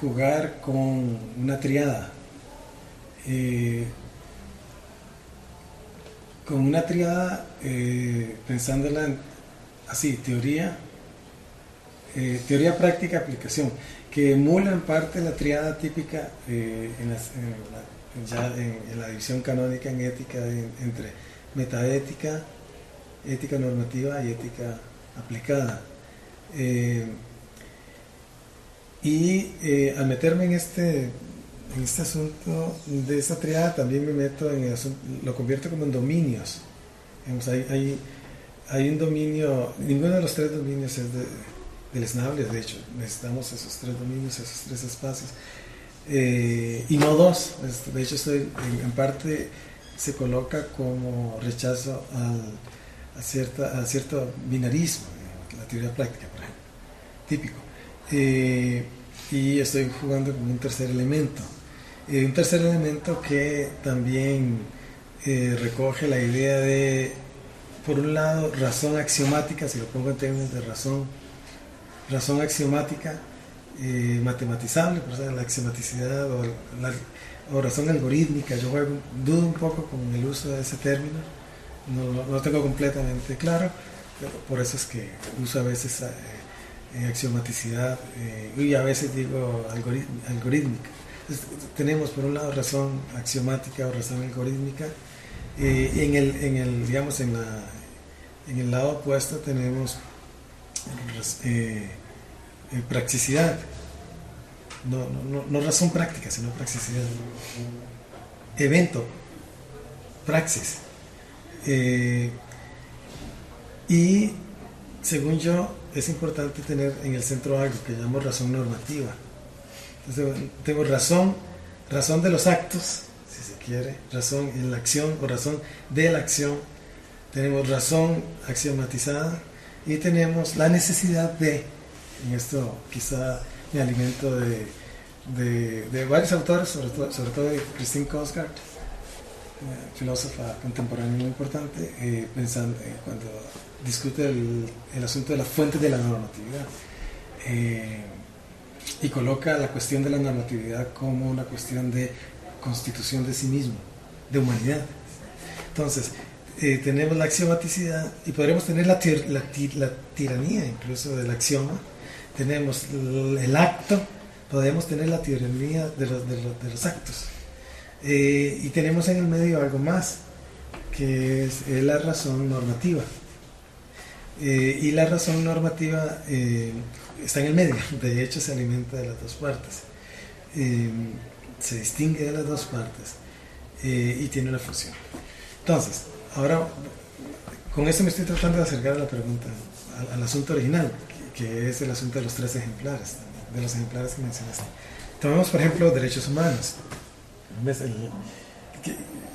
jugar con una triada, pensándola así, teoría, práctica, aplicación, que emula en parte la triada típica en la división canónica en ética entre metaética, ética normativa y ética aplicada. Al meterme en este asunto de esta triada, también me meto en el asunto, lo convierto como en dominios. Hay un dominio, ninguno de los tres dominios es deleznable, de hecho, necesitamos esos tres dominios, esos tres espacios, y no dos. De hecho, en parte se coloca como rechazo a cierto binarismo, la teoría práctica, por ejemplo, típico. Y estoy jugando con un tercer elemento que también recoge la idea de, por un lado, razón axiomática, si lo pongo en términos de razón axiomática, matematizable, por ejemplo, la axiomaticidad o razón algorítmica. Yo dudo un poco con el uso de ese término, no lo tengo completamente claro, pero por eso es que uso a veces axiomaticidad y a veces digo algorítmica. Entonces, tenemos por un lado razón axiomática o razón algorítmica, en el lado opuesto tenemos praxicidad, no razón práctica, sino praxicidad, evento, praxis, y según yo es importante tener en el centro algo que llamo razón normativa. Entonces tengo razón de los actos, si se quiere, razón en la acción o razón de la acción, tenemos razón axiomatizada y tenemos la necesidad de, en esto quizá me alimento de varios autores, sobre todo de Christine Korsgaard, filósofa contemporánea muy importante, pensando cuando discute el asunto de las fuentes de la normatividad, y coloca la cuestión de la normatividad como una cuestión de constitución de sí mismo, de humanidad. Entonces, tenemos la axiomaticidad y podremos tener la tiranía incluso del axioma, tenemos el acto, podemos tener la tiranía de los actos, y tenemos en el medio algo más, que es la razón normativa. Y la razón normativa está en el medio, de hecho se alimenta de las dos partes, se distingue de las dos partes, y tiene una función. Entonces, ahora con eso me estoy tratando de acercar a la pregunta, al asunto original, que es el asunto de los tres ejemplares, de los ejemplares que mencionaste. Tomemos por ejemplo derechos humanos,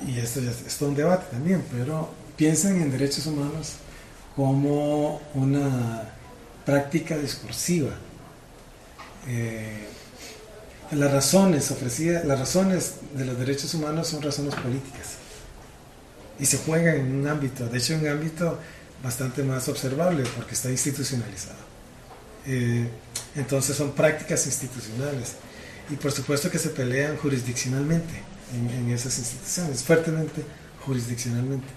y esto ya es todo un debate también, pero piensen en derechos humanos como una práctica discursiva. Las razones de los derechos humanos son razones políticas y se juegan en un ámbito, de hecho en un ámbito bastante más observable porque está institucionalizado. Entonces son prácticas institucionales y por supuesto que se pelean jurisdiccionalmente en esas instituciones, fuertemente jurisdiccionalmente.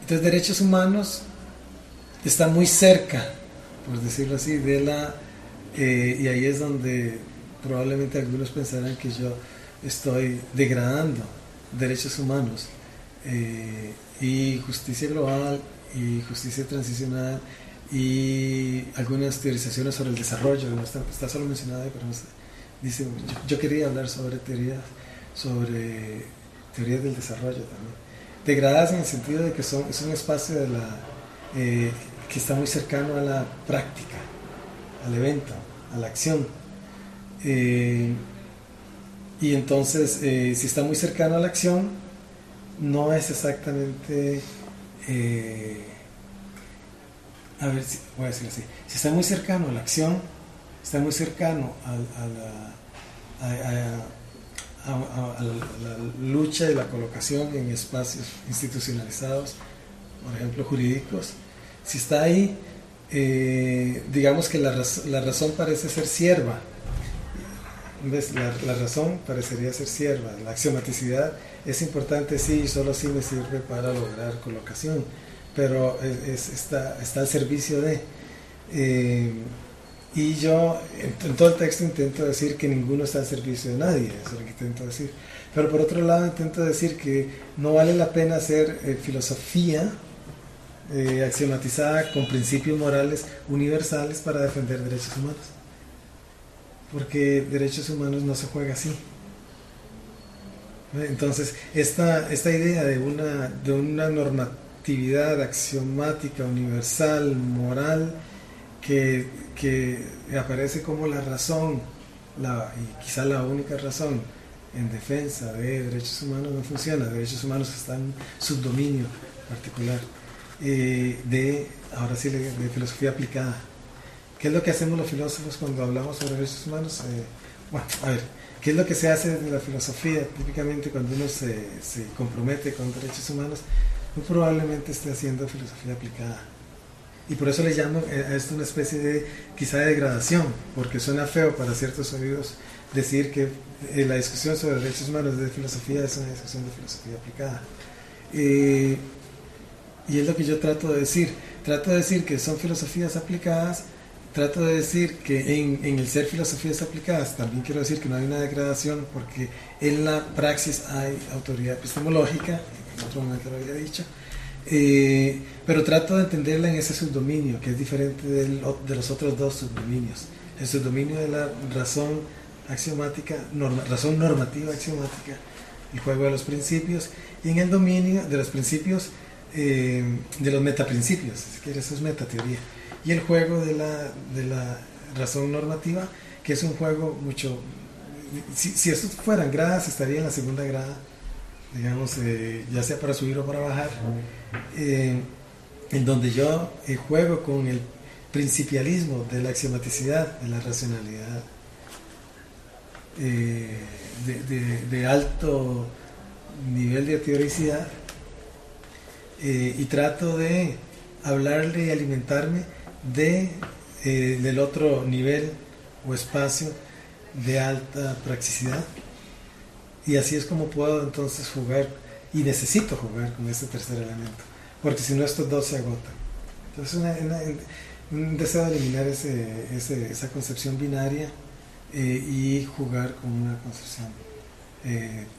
Entonces derechos humanos está muy cerca, por decirlo así, de la Y ahí es donde probablemente algunos pensarán que yo estoy degradando derechos humanos y justicia global y justicia transicional y algunas teorizaciones sobre el desarrollo, no está solo mencionado ahí, pero no sé. Dice, yo quería hablar sobre teorías del desarrollo también. Degradadas en el sentido de que es un espacio que está muy cercano a la práctica, al evento, a la acción. Y entonces, si está muy cercano a la acción, no es exactamente... voy a decirlo así. Si está muy cercano a la acción, está muy cercano a la lucha y la colocación en espacios institucionalizados, por ejemplo jurídicos. Si está ahí, digamos que la razón parece ser sierva. ¿Ves? La razón parecería ser sierva. La axiomaticidad es importante, sí, y solo sí me sirve para lograr colocación, pero está al servicio de... y yo en todo el texto intento decir que ninguno está al servicio de nadie, eso es lo que intento decir. Pero por otro lado intento decir que no vale la pena hacer filosofía axiomatizada con principios morales universales para defender derechos humanos. Porque derechos humanos no se juega así. Entonces, esta idea de una normatividad axiomática, universal, moral, que aparece como la razón, y quizá la única razón en defensa de derechos humanos, no funciona. Derechos humanos están en un subdominio particular ahora sí, de filosofía aplicada. ¿Qué es lo que hacemos los filósofos cuando hablamos sobre derechos humanos? ¿Qué es lo que se hace desde la filosofía? Típicamente cuando uno se compromete con derechos humanos, muy probablemente esté haciendo filosofía aplicada. Y por eso le llamo a esto una especie de, quizá de degradación, porque suena feo para ciertos oídos decir que la discusión sobre derechos humanos de filosofía es una discusión de filosofía aplicada. Y es lo que yo trato de decir. Trato de decir que son filosofías aplicadas. Trato de decir que en el ser filosofías aplicadas también quiero decir que no hay una degradación, porque en la praxis hay autoridad epistemológica, en otro momento lo había dicho, pero trato de entenderla en ese subdominio, que es diferente de los otros dos subdominios. El subdominio de la razón axiomática, razón normativa axiomática, el juego de los principios, y en el dominio de los principios, de los metaprincipios, si quieres, eso es metateoría. Y el juego de la razón normativa, que es un juego mucho... Si estos fueran gradas, estaría en la segunda grada, digamos, ya sea para subir o para bajar, en donde yo juego con el principialismo de la axiomaticidad, de la racionalidad, de alto nivel de teoricidad, y trato de hablarle y alimentarme del otro nivel o espacio de alta practicidad, y así es como puedo entonces jugar, y necesito jugar con este tercer elemento, porque si no estos dos se agotan. Entonces un deseo de eliminar esa concepción binaria, y jugar con una concepción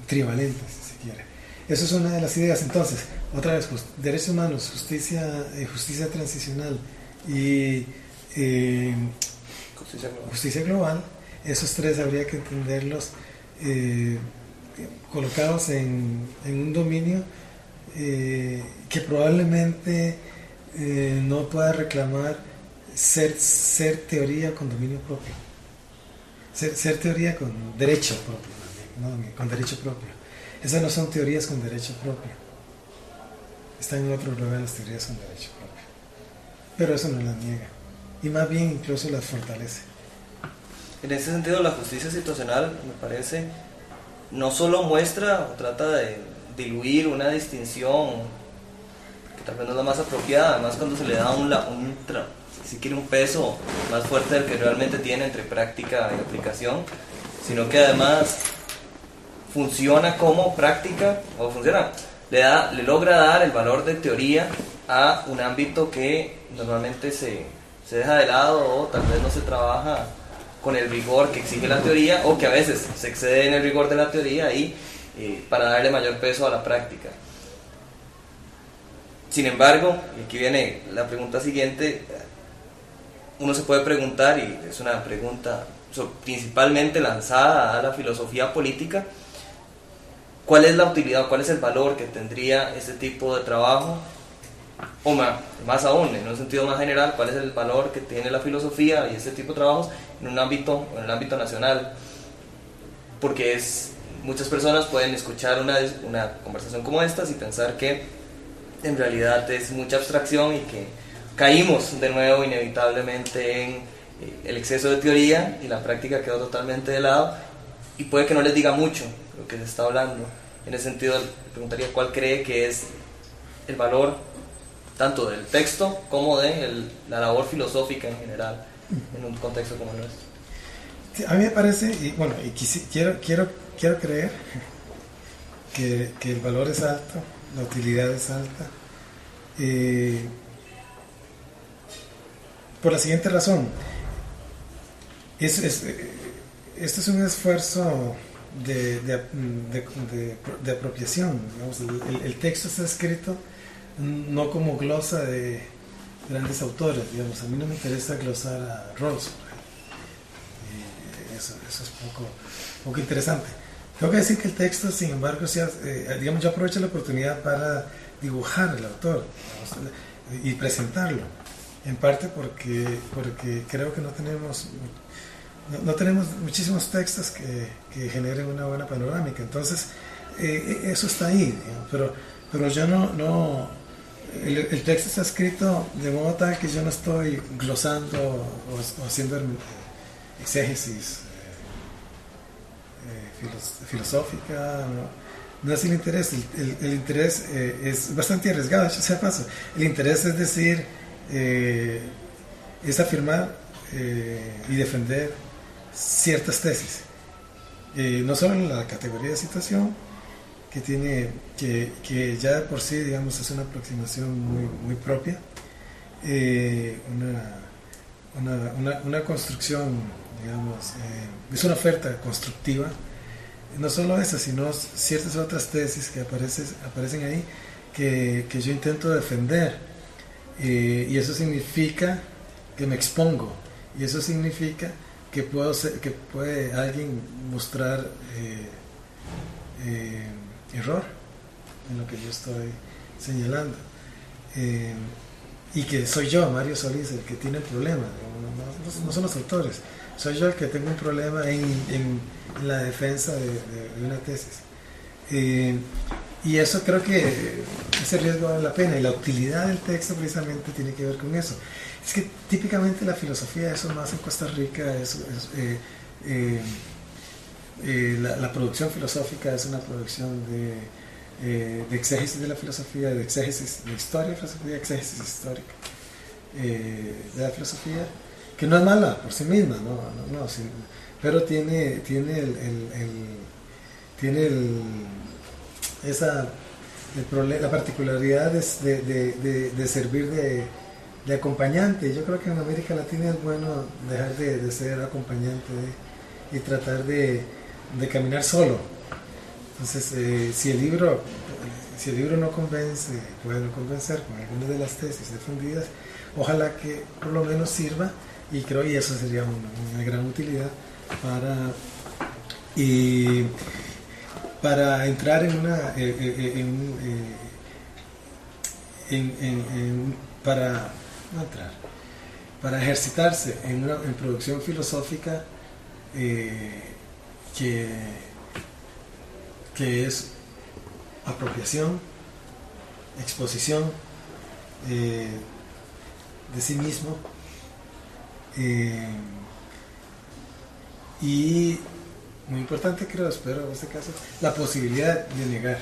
trivalente, si se quiere. Eso es una de las ideas. Entonces, otra vez, derechos humanos, justicia transicional y justicia global. Esos tres habría que entenderlos colocados en un dominio que probablemente no pueda reclamar ser teoría con dominio propio, ser teoría con derecho propio, no, con derecho propio. Esas no son teorías con derecho propio, están en otro lugar las teorías con derecho propio, pero eso no las niega, y más bien incluso las fortalece. En ese sentido, la justicia situacional, me parece, no solo muestra o trata de diluir una distinción que tal vez no es la más apropiada, además cuando se le da si quiere un peso más fuerte del que realmente tiene entre práctica y aplicación, sino que además funciona como práctica, le logra dar el valor de teoría a un ámbito que normalmente se deja de lado o tal vez no se trabaja con el rigor que exige la teoría, o que a veces se excede en el rigor de la teoría y para darle mayor peso a la práctica. Sin embargo, y aquí viene la pregunta siguiente, uno se puede preguntar, y es una pregunta principalmente lanzada a la filosofía política, ¿cuál es la utilidad, cuál es el valor que tendría este tipo de trabajo? O más aún, en un sentido más general, ¿cuál es el valor que tiene la filosofía y este tipo de trabajos en el ámbito nacional? Porque muchas personas pueden escuchar una conversación como esta y pensar que en realidad es mucha abstracción y que caímos de nuevo inevitablemente en el exceso de teoría y la práctica quedó totalmente de lado, y puede que no les diga mucho lo que se está hablando. En ese sentido, le preguntaría cuál cree que es el valor tanto del texto como de la labor filosófica en general en un contexto como el nuestro. Sí, a mí me parece, y bueno, quiero creer que el valor es alto, la utilidad es alta, por la siguiente razón. Esto es un esfuerzo de apropiación, digamos. El texto está escrito no como glosa de grandes autores, digamos. A mí no me interesa glosar a Rawls, eso es poco interesante. Tengo que decir que el texto, sin embargo, digamos, yo aprovecho la oportunidad para dibujar al autor, digamos, y presentarlo, en parte porque creo que no tenemos muchísimos textos que generen una buena panorámica. Entonces eso está ahí, digamos, pero yo no el texto está escrito de modo tal que yo no estoy glosando o haciendo exégesis filosófica. No es el interés. El interés es bastante arriesgado, hecho sea paso. El interés es decir, es afirmar y defender ciertas tesis, no solo en la categoría de situación, que ya de por sí, digamos, es una aproximación muy propia, una construcción, digamos, es una oferta constructiva. No solo esa, sino ciertas otras tesis que aparecen ahí que yo intento defender, y eso significa que me expongo, y eso significa que puede alguien mostrar error en lo que yo estoy señalando, y que soy yo, Mario Solís, el que tiene el problema, no son los autores, soy yo el que tengo un problema en la defensa de una tesis, y eso creo que ese riesgo vale la pena, y la utilidad del texto precisamente tiene que ver con eso. Es que típicamente la filosofía, eso más en Costa Rica, la producción filosófica es una producción de exégesis de la filosofía, de exégesis de historia de la filosofía, exégesis histórica de la filosofía, que no es mala por sí misma, pero tiene la particularidad de servir de acompañante. Yo creo que en América Latina es bueno dejar de ser acompañante y tratar de caminar solo. Entonces, si el libro no convence, puede no convencer con algunas de las tesis defendidas, ojalá que por lo menos sirva, y creo que eso sería una gran utilidad para entrar para ejercitarse en producción filosófica que es apropiación, exposición de sí mismo, y muy importante, creo, espero en este caso, la posibilidad de negar,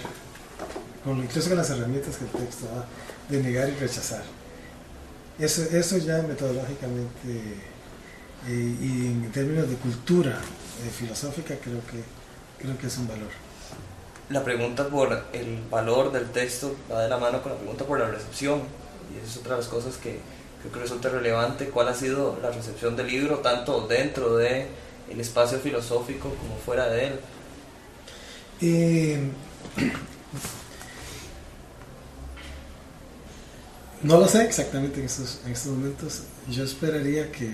incluso con las herramientas que el texto da, de negar y rechazar. Eso ya metodológicamente y en términos de cultura filosófica creo que es un valor. La pregunta por el valor del texto va de la mano con la pregunta por la recepción, y esa es otra de las cosas que creo que resulta relevante cuál ha sido la recepción del libro, tanto dentro de el espacio filosófico como fuera de él. No lo sé exactamente en estos momentos. Yo esperaría que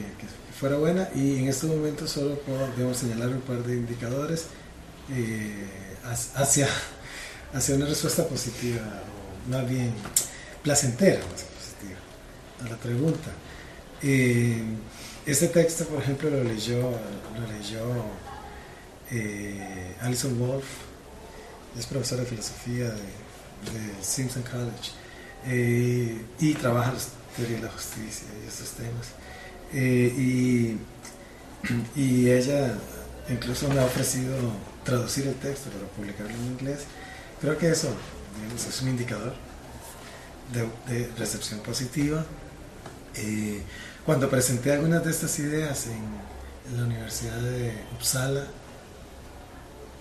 fuera buena, y en estos momentos solo podemos señalar un par de indicadores hacia una respuesta positiva, o más bien placentera, más que positiva, a la pregunta. Este texto, por ejemplo, lo leyó Alison Wolf, es profesora de filosofía de Simpson College, y trabaja la teoría de la justicia y estos temas. Y ella incluso me ha ofrecido traducir el texto para publicarlo en inglés. Creo que eso, digamos, es un indicador de recepción positiva. Cuando presenté algunas de estas ideas en la Universidad de Uppsala,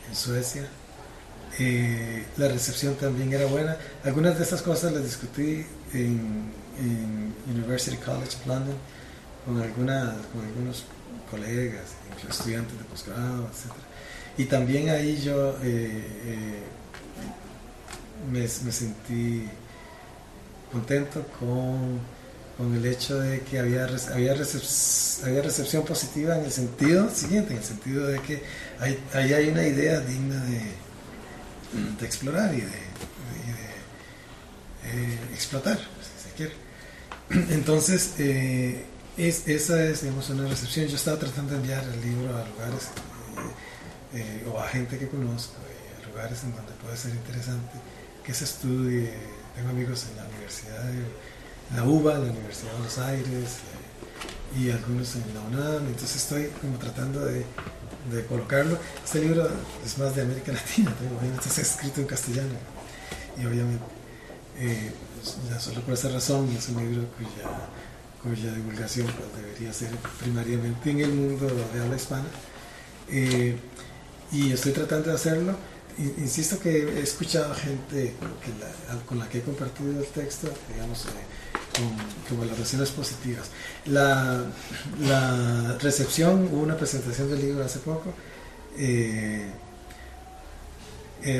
en Suecia, la recepción también era buena. Algunas de estas cosas las discutí en University College London con algunos colegas, incluso estudiantes de posgrado, etc. Y también ahí yo me sentí contento con el hecho de que había recepción positiva en el sentido siguiente, en el sentido de que ahí hay una idea digna de explorar y de explotar, si se quiere. Entonces, esa es, digamos, una recepción. Yo estaba tratando de enviar el libro a lugares o a gente que conozco, a lugares en donde puede ser interesante que se estudie. Tengo amigos en la Universidad de la UBA, en la Universidad de Buenos Aires, y algunos en la UNAM. Entonces estoy como tratando de colocarlo. Este libro es más de América Latina, obviamente está escrito en castellano, y obviamente ya solo por esa razón es un libro cuya divulgación pues debería ser primariamente en el mundo de habla hispana, y estoy tratando de hacerlo. Insisto que he escuchado gente con la que he compartido el texto, digamos, con valoraciones positivas. La recepción, hubo una presentación del libro hace poco.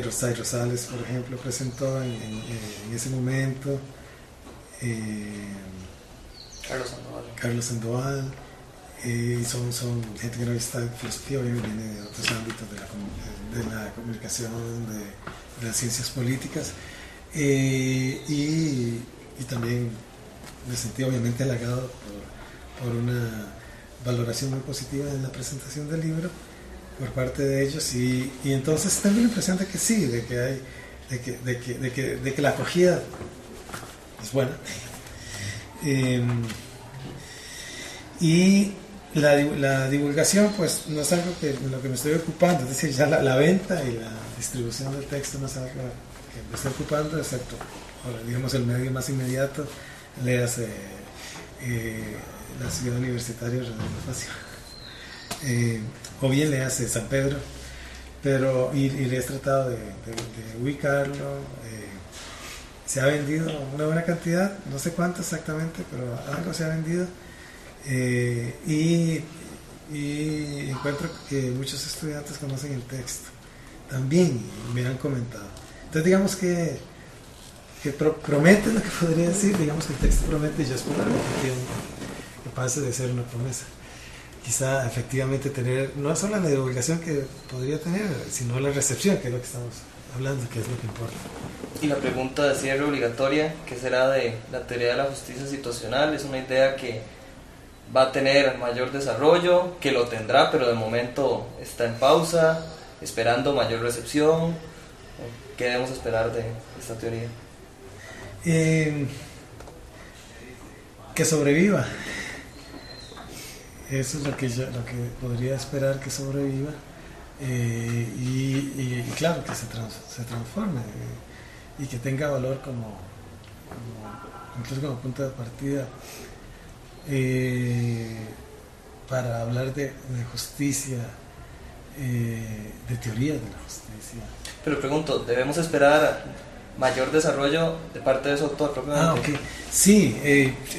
Rosay Rosales, por ejemplo, presentó en ese momento. Carlos Sandoval. Son gente que no está en filosofía, viene de otros ámbitos de la comunicación, de las ciencias políticas, y también me sentí obviamente halagado por una valoración muy positiva en la presentación del libro por parte de ellos, y entonces tengo la impresión de que sí, de que la acogida es buena. Y la divulgación pues no es algo en lo que me estoy ocupando, es decir, ya la venta y la distribución del texto no es algo que me estoy ocupando, excepto, digamos, el medio más inmediato, léase la Ciudad Universitaria de Radio Fácil, o bien léase San Pedro, pero y le he tratado de ubicarlo. Se ha vendido una buena cantidad, no sé cuánto exactamente, pero algo se ha vendido. Y encuentro que muchos estudiantes conocen el texto también, y me han comentado. Entonces digamos que promete, lo que podría decir, digamos que el texto promete, y yo espero que pase de ser una promesa. Quizá efectivamente tener no solo la divulgación que podría tener, sino la recepción, que es lo que estamos hablando, que es lo que importa. Y la pregunta de cierre obligatoria, ¿qué será de la teoría de la justicia situacional? Es una idea que va a tener mayor desarrollo, que lo tendrá, pero de momento está en pausa, esperando mayor recepción. ¿Qué debemos esperar de esta teoría? Que sobreviva. Eso es lo que podría esperar, que sobreviva, y claro, que se transforme, y que tenga valor incluso como punto de partida, para hablar de justicia, de teoría de la justicia. Pero pregunto, ¿debemos esperar mayor desarrollo de parte de su autor propiamente. Ok. Sí,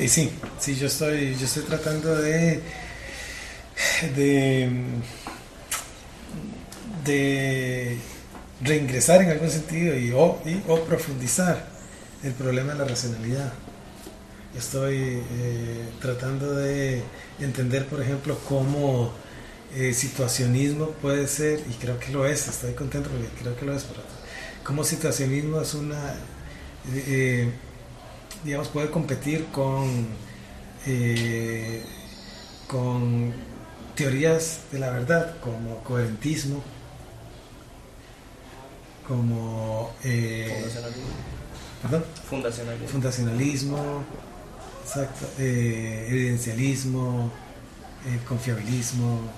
sí, yo estoy tratando de, de reingresar en algún sentido o profundizar el problema de la racionalidad. Estoy tratando de entender, por ejemplo, cómo situacionismo puede ser, y creo que lo es, estoy contento porque creo que lo es, pero cómo situacionismo es eh, digamos, puede competir con teorías de la verdad, como coherentismo, como ¿perdón? Fundacionalismo, exacto, evidencialismo, confiabilismo.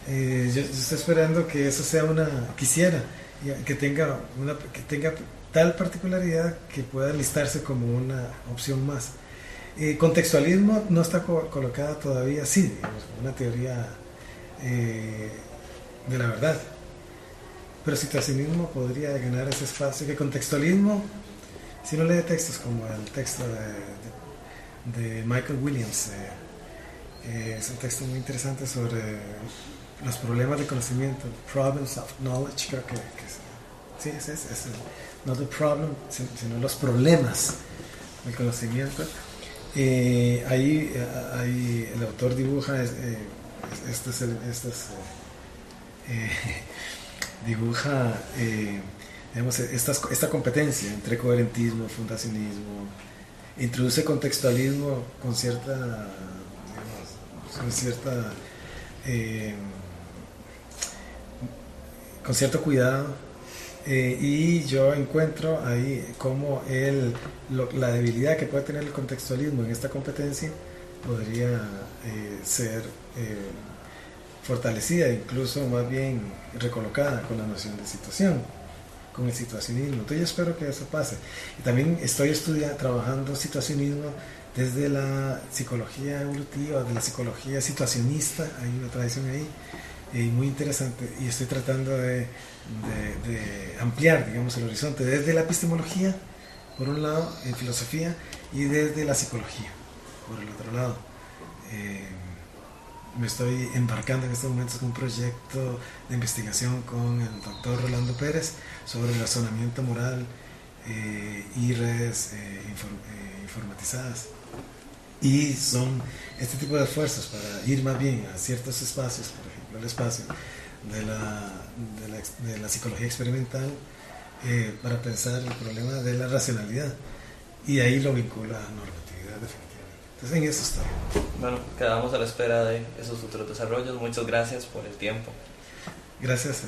Yo estoy esperando que eso sea que tenga tal particularidad que pueda listarse como una opción más. Contextualismo no está colocada todavía, sí, digamos, como una teoría de la verdad, pero situacionismo podría ganar ese espacio. Que contextualismo, si uno lee textos como el texto de Michael Williams, es un texto muy interesante sobre los problemas de conocimiento, problems of knowledge, creo que sí, es no the problem, sino los problemas del conocimiento. Ahí el autor dibuja dibuja digamos, esta competencia entre coherentismo, fundacionismo, introduce contextualismo con eh, con cierto cuidado, y yo encuentro ahí cómo la debilidad que puede tener el contextualismo en esta competencia podría ser fortalecida, incluso más bien recolocada con la noción de situación, con el situacionismo. Entonces yo espero que eso pase. Y también estoy trabajando situacionismo desde la psicología evolutiva, de la psicología situacionista, hay una tradición ahí muy interesante, y estoy tratando de ampliar, digamos, el horizonte desde la epistemología, por un lado, en filosofía, y desde la psicología, por el otro lado. Me estoy embarcando en estos momentos en un proyecto de investigación con el doctor Rolando Pérez sobre el razonamiento moral y redes informatizadas. Y son este tipo de esfuerzos para ir más bien a ciertos espacios, por ejemplo el espacio de la psicología experimental, para pensar el problema de la racionalidad, y ahí lo vincula a normatividad, definitivamente. Entonces en eso estoy. Bueno, quedamos a la espera de esos futuros desarrollos. Muchas gracias por el tiempo. Gracias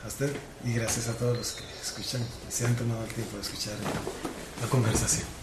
a usted, y gracias a todos los que escuchan y se han tomado el tiempo de escuchar la conversación.